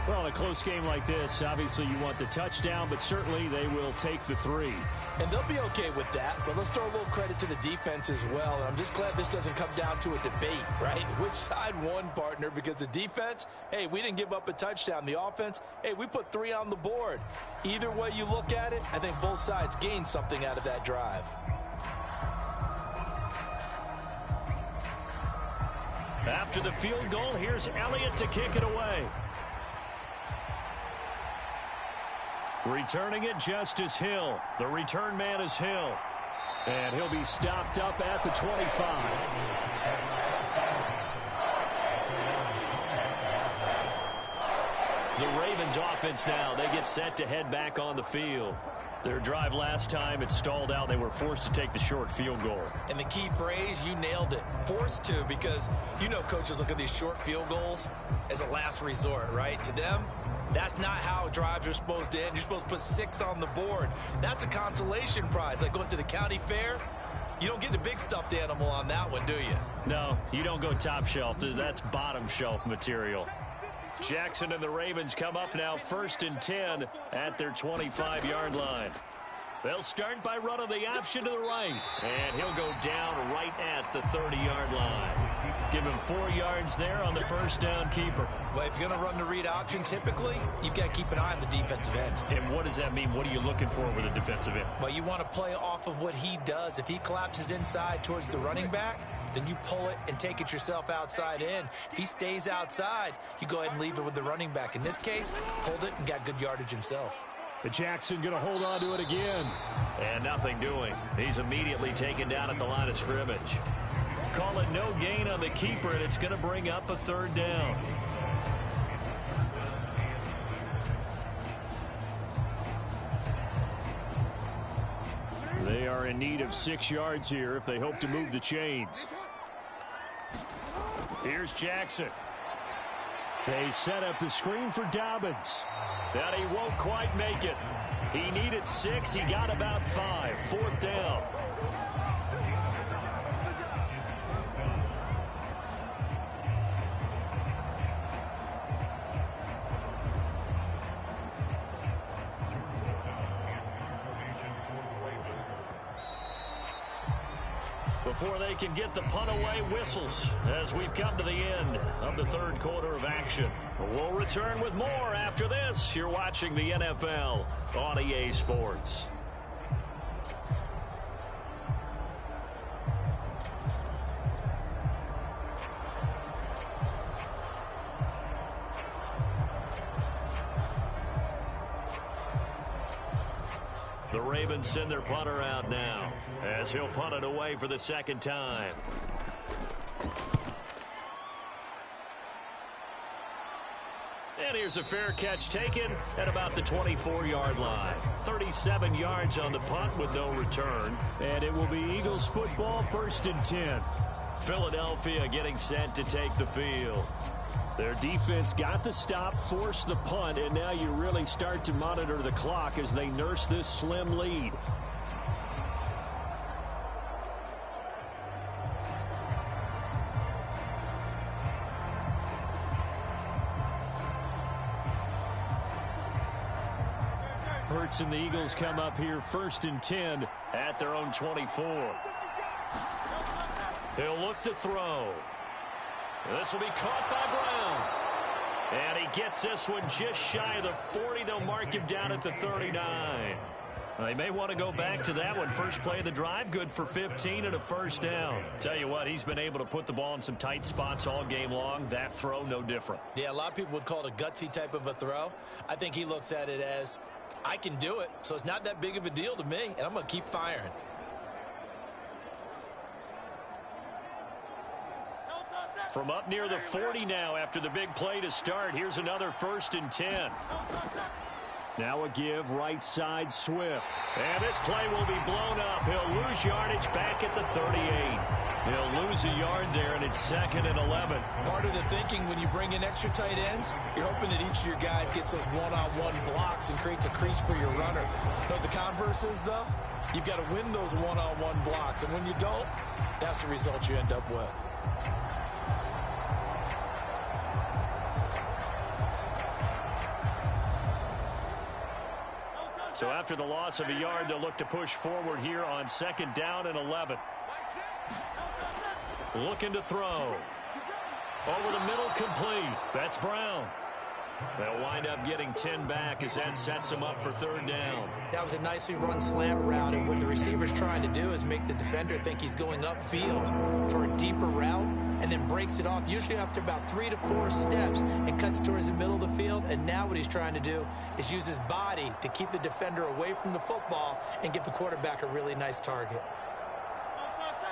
Well, in a close game like this, obviously you want the touchdown, but certainly they will take the 3. And they'll be okay with that, but let's throw a little credit to the defense as well. And I'm just glad this doesn't come down to a debate, right? Which side won, partner? Because the defense, hey, we didn't give up a touchdown. The offense, hey, we put 3 on the board. Either way you look at it, I think both sides gained something out of that drive. After the field goal, here's Elliott to kick it away. Returning it, Justice Hill. The return man is Hill. And he'll be stopped up at the 25. The Ravens offense now, they get set to head back on the field. Their drive last time, it stalled out. They were forced to take the short field goal. And the key phrase, you nailed it. Forced to, because you know coaches look at these short field goals as a last resort, right? To them, that's not how drives are supposed to end. You're supposed to put 6 on the board. That's a consolation prize. Like going to the county fair, you don't get the big stuffed animal on that one, do you? No, you don't go top shelf. That's bottom shelf material. Jackson and the Ravens come up now 1st and 10 at their 25-yard line. They'll start by running the option to the right. And he'll go down right at the 30-yard line. Give him 4 yards there on the first down keeper. Well, if you're going to run the read option, typically, you've got to keep an eye on the defensive end. And what does that mean? What are you looking for with a defensive end? Well, you want to play off of what he does. If he collapses inside towards the running back, then you pull it and take it yourself outside in. If he stays outside, you go ahead and leave it with the running back. In this case, pulled it and got good yardage himself. But Jackson going to hold on to it again. And nothing doing. He's immediately taken down at the line of scrimmage. Call it no gain on the keeper, and it's going to bring up a 3rd down. They are in need of 6 yards here if they hope to move the chains. Here's Jackson. They set up the screen for Dobbins. And he won't quite make it. He needed 6. He got about 5. 4th down. Before they can get the punt away, whistles as we've come to the end of the 3rd quarter of action. We'll return with more after this. You're watching the NFL on EA Sports. The Ravens send their punter out now as he'll punt it away for the 2nd time. And here's a fair catch taken at about the 24-yard line. 37 yards on the punt with no return. And it will be Eagles football, 1st and 10. Philadelphia getting set to take the field. Their defense got the stop, forced the punt, and now you really start to monitor the clock as they nurse this slim lead. Hurts and the Eagles come up here 1st and 10 at their own 24. He'll look to throw. This will be caught by Brown. And he gets this one just shy of the 40. They'll mark him down at the 39. They may want to go back to that one. First play of the drive, good for 15 and a 1st down. Tell you what, he's been able to put the ball in some tight spots all game long. That throw, no different. Yeah, a lot of people would call it a gutsy type of a throw. I think he looks at it as, I can do it, so it's not that big of a deal to me, and I'm going to keep firing. From up near the 40 now after the big play to start. Here's another 1st and 10. Now a give right side Swift. And this play will be blown up. He'll lose yardage back at the 38. He'll lose a yard there, and it's 2nd and 11. Part of the thinking when you bring in extra tight ends, you're hoping that each of your guys gets those one-on-one blocks and creates a crease for your runner. You know what the converse is, though? You've got to win those one-on-one blocks, and when you don't, that's the result you end up with. So after the loss of a yard, they'll look to push forward here on 2nd down and 11. Looking to throw. Over the middle, complete. That's Brown. They'll wind up getting 10 back as that sets them up for 3rd down. That was a nicely run slant route, and what the receiver's trying to do is make the defender think he's going upfield for a deeper route, and then breaks it off, usually after about 3 to 4 steps, and cuts towards the middle of the field. And now what he's trying to do is use his body to keep the defender away from the football and give the quarterback a really nice target.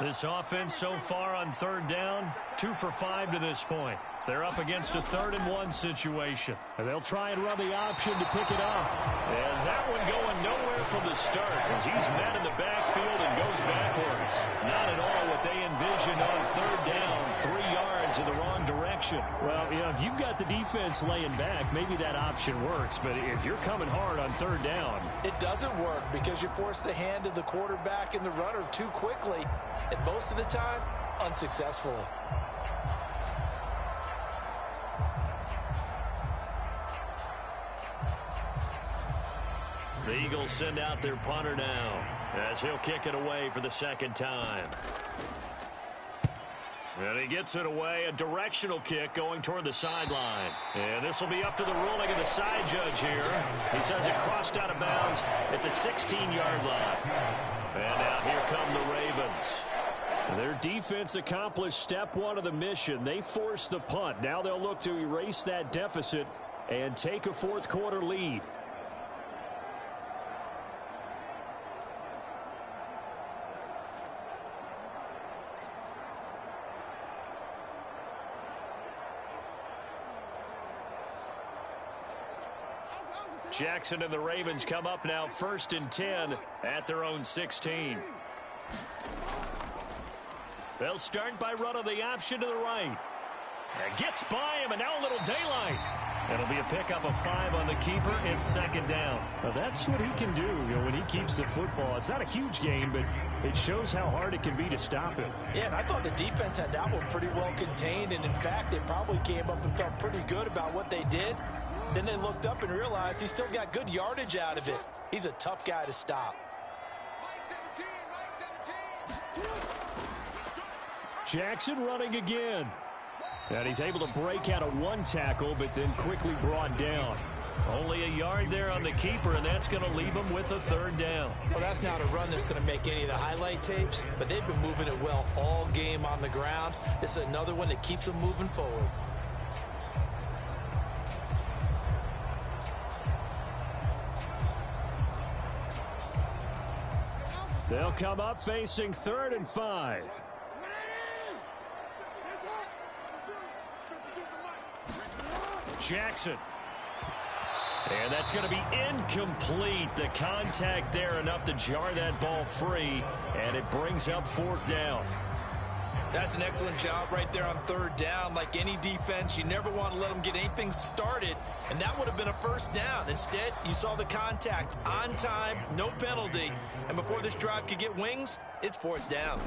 This offense so far on 3rd down, 2 for 5 to this point. They're up against a 3rd and 1 situation. And they'll try and run the option to pick it up. And that one going nowhere from the start as he's met in the backfield and goes backwards. Not at all what they envisioned on 3rd down, 3 yards in the wrong direction. Well, you know, if you've got the defense laying back, maybe that option works. But if you're coming hard on 3rd down, it doesn't work because you force the hand of the quarterback and the runner too quickly, and most of the time, unsuccessfully. The Eagles send out their punter now as he'll kick it away for the 2nd time. And he gets it away, a directional kick going toward the sideline. And this will be up to the ruling of the side judge here. He says it crossed out of bounds at the 16-yard line. And now here come the Ravens. Their defense accomplished step 1 of the mission. They forced the punt. Now they'll look to erase that deficit and take a 4th quarter lead. Jackson and the Ravens come up now 1st and 10 at their own 16. They'll start by running the option to the right. And gets by him, and now a little daylight. It'll be a pickup of 5 on the keeper and second down. Well, that's what he can do, when he keeps the football. It's not a huge gain, but it shows how hard it can be to stop him. Yeah, and I thought the defense had that one pretty well contained, and in fact, they probably came up and felt pretty good about what they did. Then they looked up and realized he still got good yardage out of it. He's a tough guy to stop. Jackson running again. And he's able to break out of 1 tackle, but then quickly brought down. Only a yard there on the keeper, and that's going to leave him with a 3rd down. Well, that's not a run that's going to make any of the highlight tapes, but they've been moving it well all game on the ground. This is another one that keeps them moving forward. They'll come up facing 3rd and 5. Jackson. And that's going to be incomplete. The contact there enough to jar that ball free, and it brings up 4th down. That's an excellent job right there on 3rd down. Like any defense, you never want to let them get anything started, and that would have been a 1st down. Instead, you saw the contact on time, no penalty, and before this drive could get wings, it's 4th down.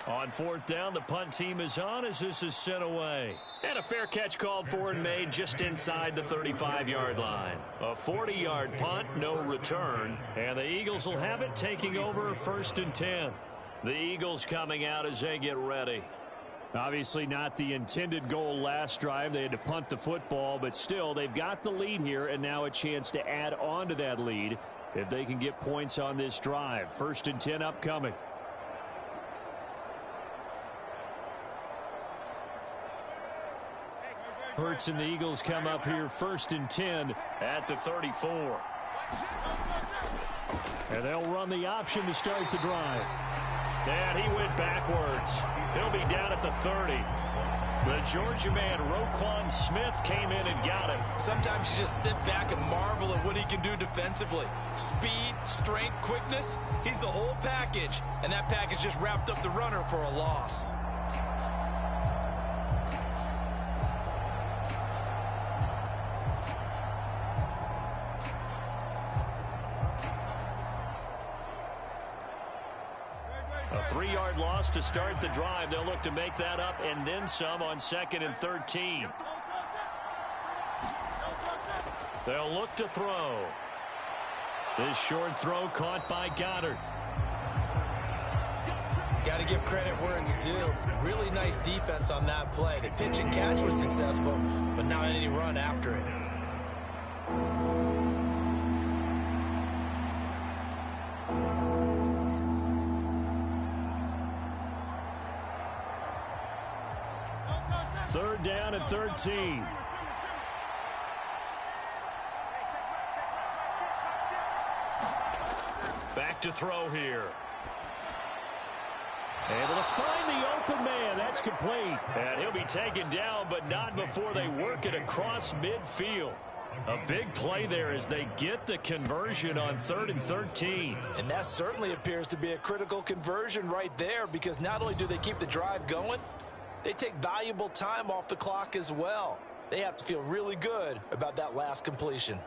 On 4th down, the punt team is on as this is sent away. And a fair catch called for and made just inside the 35-yard line. A 40-yard punt, no return. And the Eagles will have it, taking over 1st and 10. The Eagles coming out as they get ready. Obviously not the intended goal last drive. They had to punt the football, but still they've got the lead here and now a chance to add on to that lead if they can get points on this drive. 1st and 10 upcoming. Hurts and the Eagles come up here 1st and 10 at the 34. And they'll run the option to start the drive. And he went backwards. He'll be down at the 30. The Georgia man, Roquan Smith, came in and got him. Sometimes you just sit back and marvel at what he can do defensively. Speed, strength, quickness, he's the whole package. And that package just wrapped up the runner for a loss. A 3-yard loss to start the drive. They'll look to make that up and then some on 2nd and 13. They'll look to throw. This short throw caught by Goddard. Got to give credit where it's due. Really nice defense on that play. The pitch and catch was successful, but not any run after it. Third down and 13. Back to throw here. Able to find the open man. That's complete. And he'll be taken down, but not before they work it across midfield. A big play there as they get the conversion on 3rd and 13. And that certainly appears to be a critical conversion right there, because not only do they keep the drive going, they take valuable time off the clock as well. They have to feel really good about that last completion.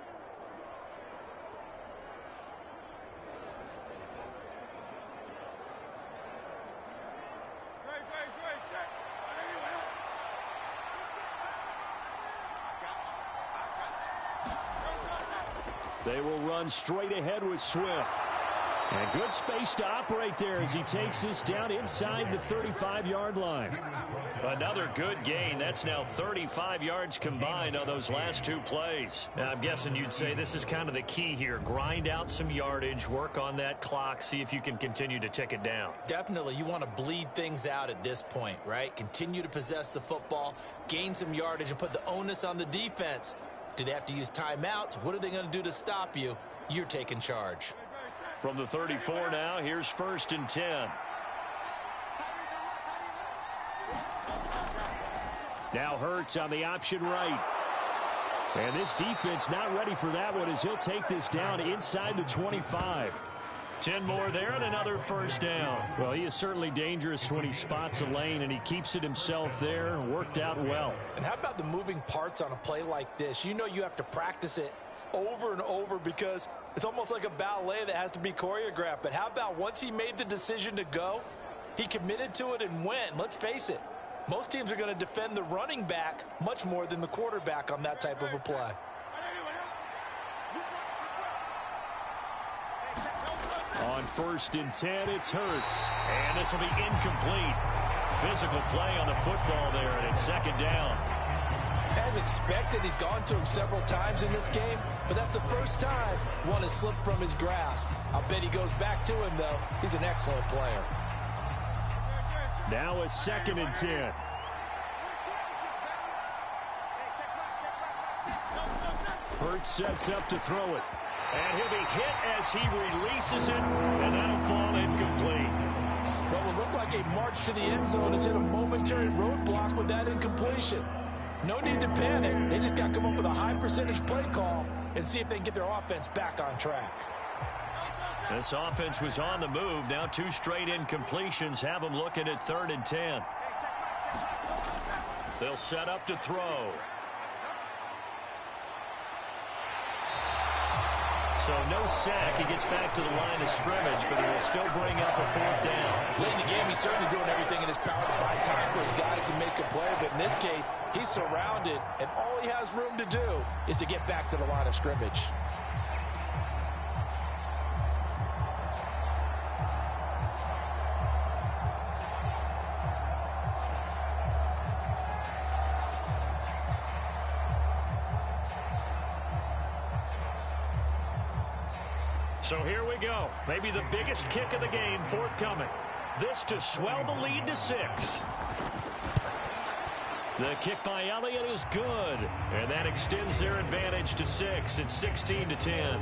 They will run straight ahead with Swift. And good space to operate there as he takes this down inside the 35-yard line. Another good gain. That's now 35 yards combined on those last 2 plays. Now, I'm guessing you'd say this is kind of the key here. Grind out some yardage, work on that clock, see if you can continue to tick it down. Definitely, you want to bleed things out at this point, right? Continue to possess the football, gain some yardage, and put the onus on the defense. Do they have to use timeouts? What are they going to do to stop you? You're taking charge. From the 34 now, here's 1st and 10. Now Hurts on the option right. And this defense not ready for that one as he'll take this down inside the 25. 10 more there and another first down. Well, he is certainly dangerous when he spots a lane, and he keeps it himself there. Worked out well. And how about the moving parts on a play like this? You know you have to practice it over and over because it's almost like a ballet that has to be choreographed. But how about once he made the decision to go, he committed to it and went. Let's face it, most teams are going to defend the running back much more than the quarterback on that type of a play. On 1st and 10, it's Hurts. And this will be incomplete. Physical play on the football there, and it's 2nd down. As expected, he's gone to him several times in this game, but that's the first time one has slipped from his grasp. I'll bet he goes back to him, though. He's an excellent player. Now a 2nd and 10. Hurts sets up to throw it. And he'll be hit as he releases it, and that'll fall incomplete. What will look like a march to the end zone has hit a momentary roadblock with that incompletion. No need to panic. They just got to come up with a high percentage play call and see if they can get their offense back on track. This offense was on the move. Now 2 straight incompletions have them looking at 3rd and 10. They'll set up to throw. So no sack. He gets back to the line of scrimmage, but he will still bring up a 4th down. Late in the game, he's certainly doing everything in his power to find time for his guys to make a play. But in this case, he's surrounded, and all he has room to do is to get back to the line of scrimmage. So here we go. Maybe the biggest kick of the game forthcoming. This to swell the lead to 6. The kick by Elliott is good. And that extends their advantage to 6. It's 16 to 10.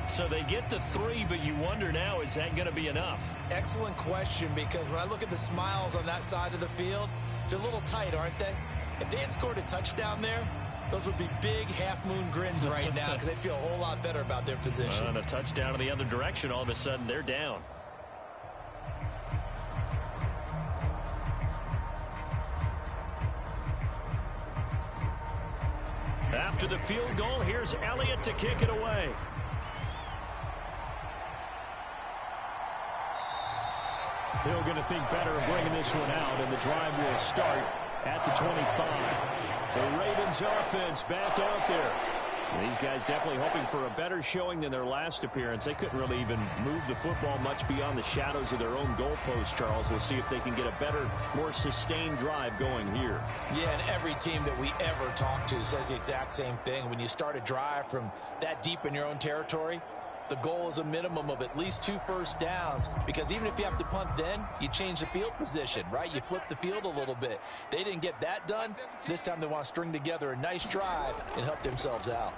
So they get to 3, but you wonder now, is that going to be enough? Excellent question, because when I look at the smiles on that side of the field, they're a little tight, aren't they? If they had scored a touchdown there, those would be big half-moon grins right now because they'd feel a whole lot better about their position. And a touchdown in the other direction, all of a sudden they're down. After the field goal, here's Elliott to kick it away. They're going to think better of bringing this one out, and the drive will start at the 25. The Ravens offense back out there. And these guys definitely hoping for a better showing than their last appearance. They couldn't really even move the football much beyond the shadows of their own goalpost, Charles. We'll see if they can get a better, more sustained drive going here. Yeah, and every team that we ever talk to says the exact same thing. When you start a drive from that deep in your own territory, the goal is a minimum of at least 2 first downs, because even if you have to punt then, you change the field position, right? You flip the field a little bit. They didn't get that done. This time they want to string together a nice drive and help themselves out.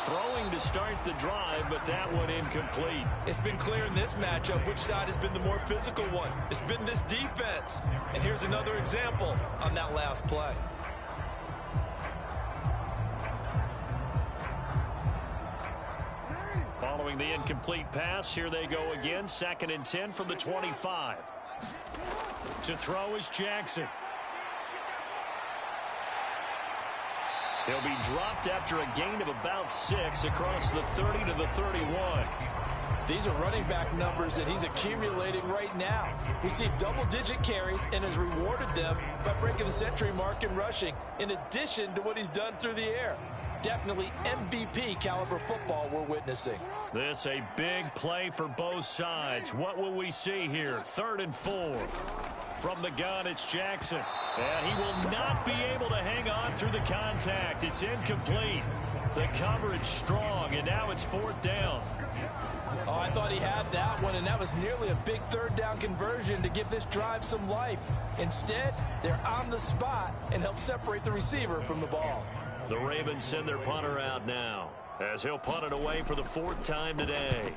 Throwing to start the drive, but that one incomplete. It's been clear in this matchup which side has been the more physical one. It's been this defense. And here's another example on that last play. Following the incomplete pass, here they go again. 2nd and 10 from the 25. To throw is Jackson. He'll be dropped after a gain of about 6 across the 30 to the 31. These are running back numbers that he's accumulating right now. Received double-digit carries and has rewarded them by breaking the century mark in rushing, in addition to what he's done through the air. Definitely MVP caliber football we're witnessing. This a big play for both sides. What will we see here? 3rd and 4. From the gun, it's Jackson. And he will not be able to hang on through the contact. It's incomplete. The coverage strong, and now it's 4th down. Oh, I thought he had that one, and that was nearly a big 3rd down conversion to give this drive some life. Instead, they're on the spot and help separate the receiver from the ball. The Ravens send their punter out now, as he'll punt it away for the 4th time today.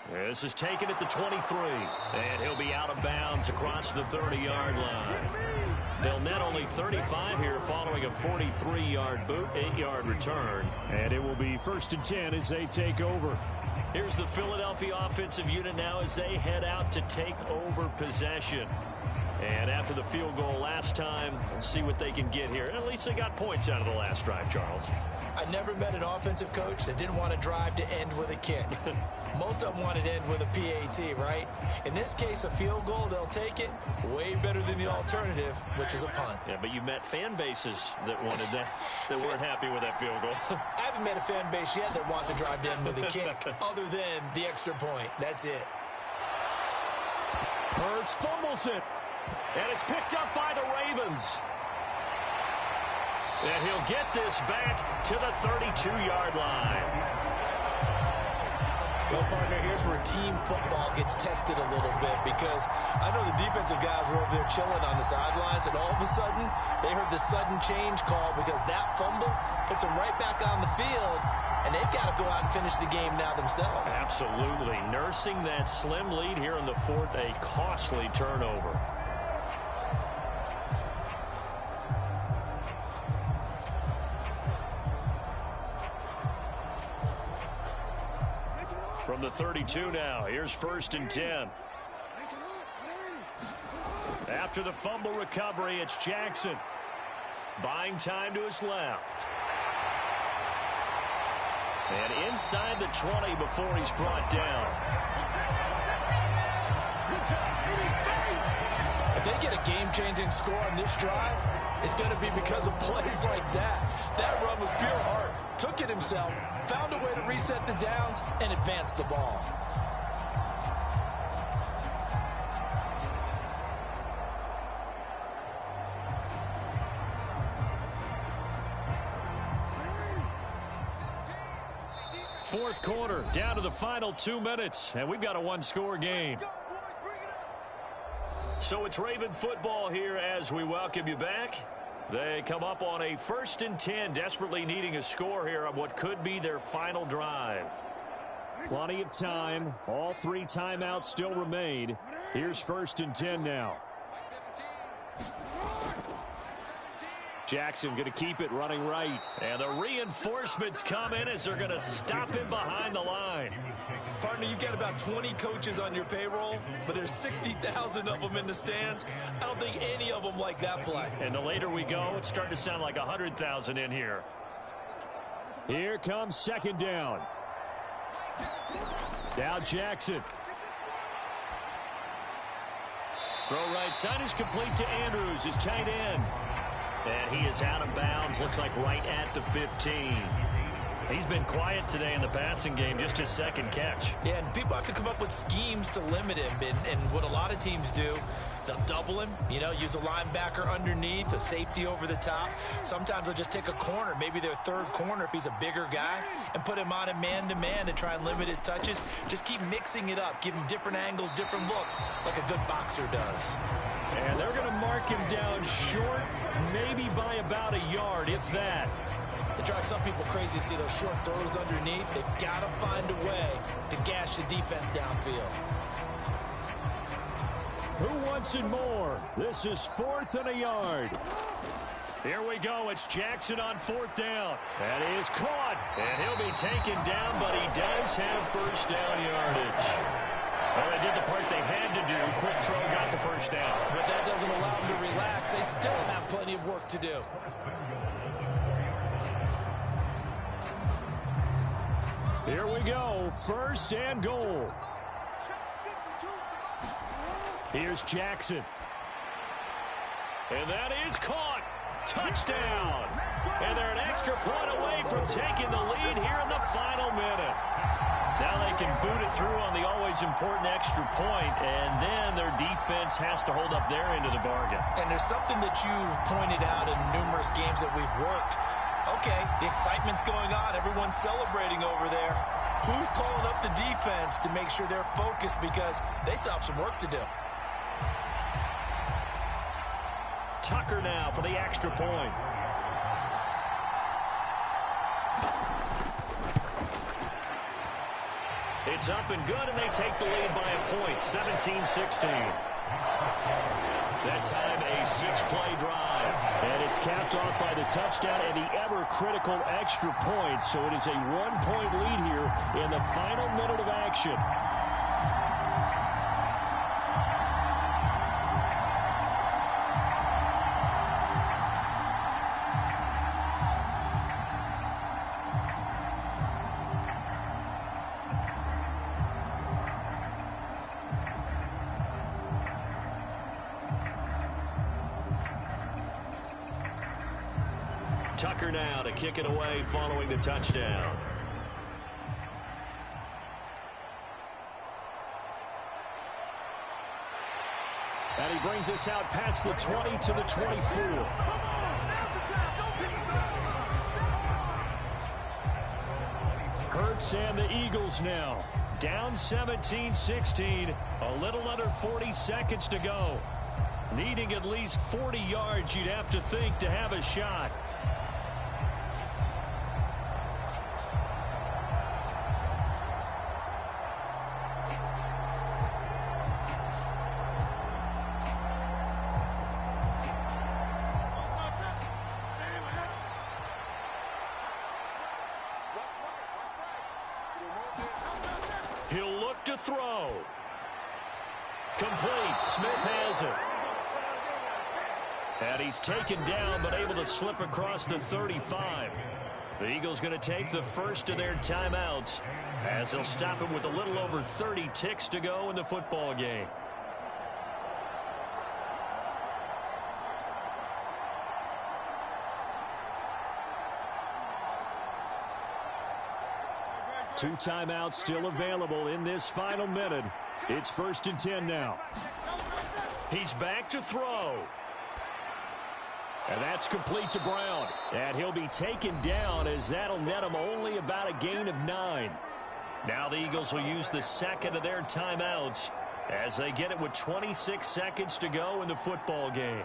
This is taken at the 23. And he'll be out of bounds across the 30-yard line. They'll net only 35 here following a 43-yard boot, 8-yard return. And it will be 1st and 10 as they take over. Here's the Philadelphia offensive unit now as they head out to take over possession. And after the field goal last time, we'll see what they can get here. At least they got points out of the last drive, Charles. I never met an offensive coach that didn't want to drive to end with a kick. Most of them wanted to end with a PAT, right? In this case, a field goal, they'll take it. Way better than the alternative, which is a punt. Yeah, but you met fan bases that wanted that, that weren't happy with that field goal. I haven't met a fan base yet that wants to drive to end with a kick, other than the extra point. That's it. Hurts fumbles it. And it's picked up by the Ravens. And he'll get this back to the 32-yard line. Well, partner, here's where team football gets tested a little bit, because I know the defensive guys were over there chilling on the sidelines, and all of a sudden, they heard the sudden change call because that fumble puts them right back on the field, and they've got to go out and finish the game now themselves. Absolutely. Nursing that slim lead here in the fourth, a costly turnover. From the 32 now, here's 1st and 10. After the fumble recovery, it's Jackson. Buying time to his left. And inside the 20 before he's brought down. If they get a game-changing score on this drive, it's going to be because of plays like that. That run was pure heart. Took it himself, found a way to reset the downs, and advance the ball. Fourth quarter, down to the final 2 minutes, and we've got a one-score game. So it's Raven football here as we welcome you back. They come up on a 1st and 10, desperately needing a score here on what could be their final drive. Plenty of time. All 3 timeouts still remain. Here's 1st and 10 now. Jackson going to keep it running right. And the reinforcements come in as they're going to stop him behind the line. Partner, you got about 20 coaches on your payroll, but there's 60,000 of them in the stands. I don't think any of them like that play. And the later we go, it's starting to sound like 100,000 in here. Here comes 2nd down. Now Jackson. Throw right side is complete to Andrews, his tight end. And he is out of bounds, looks like right at the 15. He's been quiet today in the passing game, just his 2nd catch. Yeah, and people have to come up with schemes to limit him. And what a lot of teams do, they'll double him, use a linebacker underneath, a safety over the top. Sometimes they'll just take a corner, maybe their 3rd corner if he's a bigger guy, and put him on a man-to-man to try and limit his touches. Just keep mixing it up, give him different angles, different looks, like a good boxer does. And they're going to mark him down short, maybe by about a yard, if that. It drives some people crazy to see those short throws underneath. They've got to find a way to gash the defense downfield. Who wants it more? This is 4th and a yard. Here we go. It's Jackson on 4th down. That is caught. And he'll be taken down, but he does have 1st down yardage. Well, they did the part they had to do. Quick throw, got the 1st down. But that doesn't allow them to relax. They still have plenty of work to do. Here we go. 1st and goal. Here's Jackson. And that is caught. Touchdown. And they're an extra point away from taking the lead here in the final minute. Now they can boot it through on the always important extra point, and then their defense has to hold up their end of the bargain. And there's something that you've pointed out in numerous games that we've worked. Okay, the excitement's going on. Everyone's celebrating over there. Who's calling up the defense to make sure they're focused, because they still have some work to do. Tucker now for the extra point. It's up and good, and they take the lead by a point, 17-16. That time, a 6-play drive. And it's capped off by the touchdown and the ever-critical extra points. So it is a 1-point lead here in the final minute of action. Tucker now to kick it away following the touchdown. And he brings us out past the 20 to the 24. Hurts and the Eagles now. Down 17-16. A little under 40 seconds to go. Needing at least 40 yards, you'd have to think, to have a shot. He'll look to throw. Complete. Smith has it. And he's taken down, but able to slip across the 35. The Eagles going to take the first of their timeouts as they'll stop him with a little over 30 ticks to go in the football game. Two timeouts still available in this final minute. It's 1st and 10 now. He's back to throw. And that's complete to Brown. And he'll be taken down as that'll net him only about a gain of 9. Now the Eagles will use the second of their timeouts as they get it with 26 seconds to go in the football game.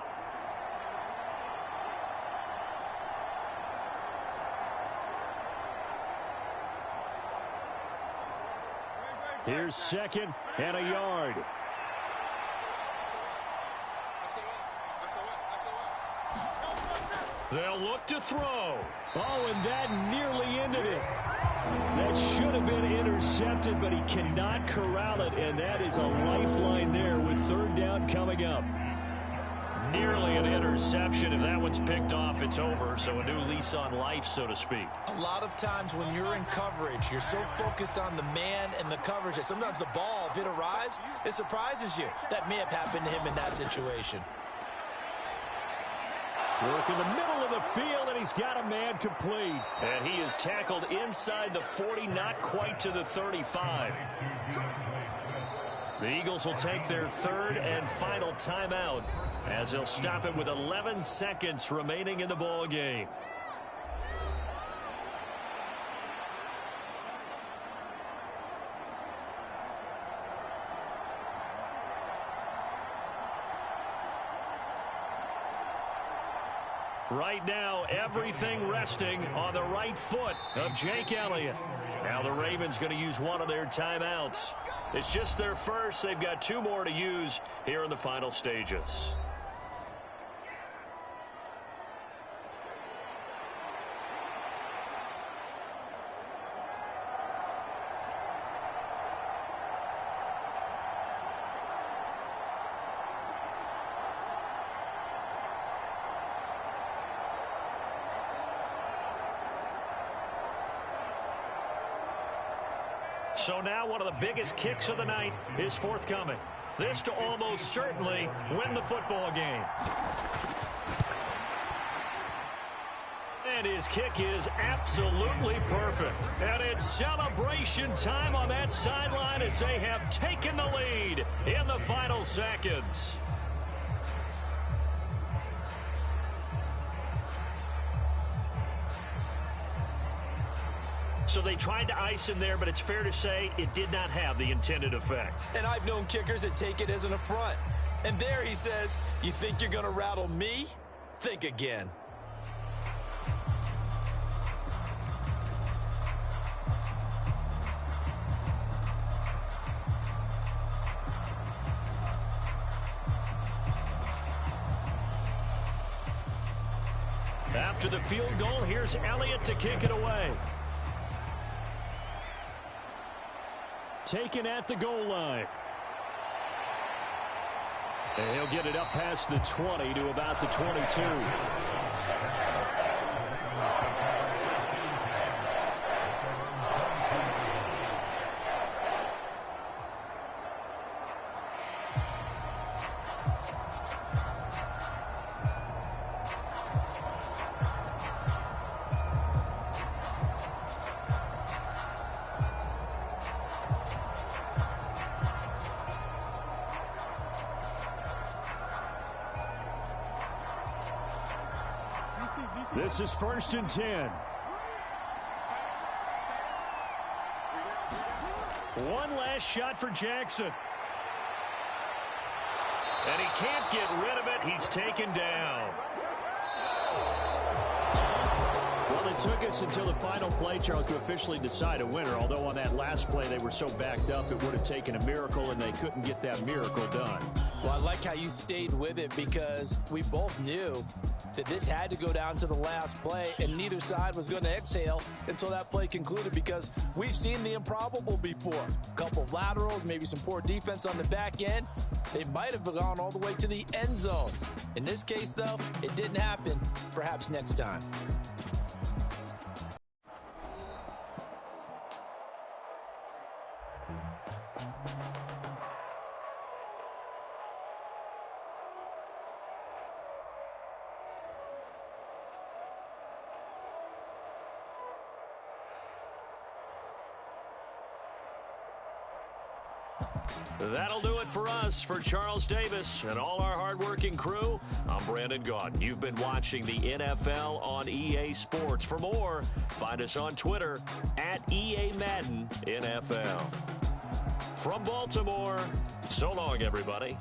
Here's 2nd and a yard. They'll look to throw. Oh, and that nearly ended it. That should have been intercepted, but he cannot corral it, and that is a lifeline there with 3rd down coming up. Nearly an interception. If that one's picked off, it's over. So a new lease on life, so to speak. A lot of times when you're in coverage, you're so focused on the man and the coverage that sometimes the ball, if it arrives, it surprises you. That may have happened to him in that situation. Work in the middle of the field, and he's got a man complete. And he is tackled inside the 40, not quite to the 35. The Eagles will take their 3rd and final timeout as they'll stop it with 11 seconds remaining in the ball game. Right now, everything resting on the right foot of Jake Elliott. Now the Ravens going to use one of their timeouts. It's just their first. They've got 2 more to use here in the final stages. So now one of the biggest kicks of the night is forthcoming. This to almost certainly win the football game. And his kick is absolutely perfect. And it's celebration time on that sideline as they have taken the lead in the final seconds. So they tried to ice him there, but it's fair to say it did not have the intended effect. And I've known kickers that take it as an affront. And there he says, you think you're going to rattle me? Think again. After the field goal, here's Elliott to kick it away. Taken at the goal line. And he'll get it up past the 20 to about the 22. This is 1st and 10. One last shot for Jackson. And he can't get rid of it. He's taken down. Well, it took us until the final play, Charles, to officially decide a winner. Although on that last play they were so backed up, it would have taken a miracle, and they couldn't get that miracle done. Well, I like how you stayed with it because we both knew that this had to go down to the last play, and neither side was going to exhale until that play concluded because we've seen the improbable before. A couple of laterals, maybe some poor defense on the back end. They might have gone all the way to the end zone. In this case, though, it didn't happen. Perhaps next time. That'll do it for us. For Charles Davis and all our hardworking crew, I'm Brandon Gaudin. You've been watching the NFL on EA Sports. For more, find us on Twitter at EA Madden NFL. From Baltimore, so long, everybody.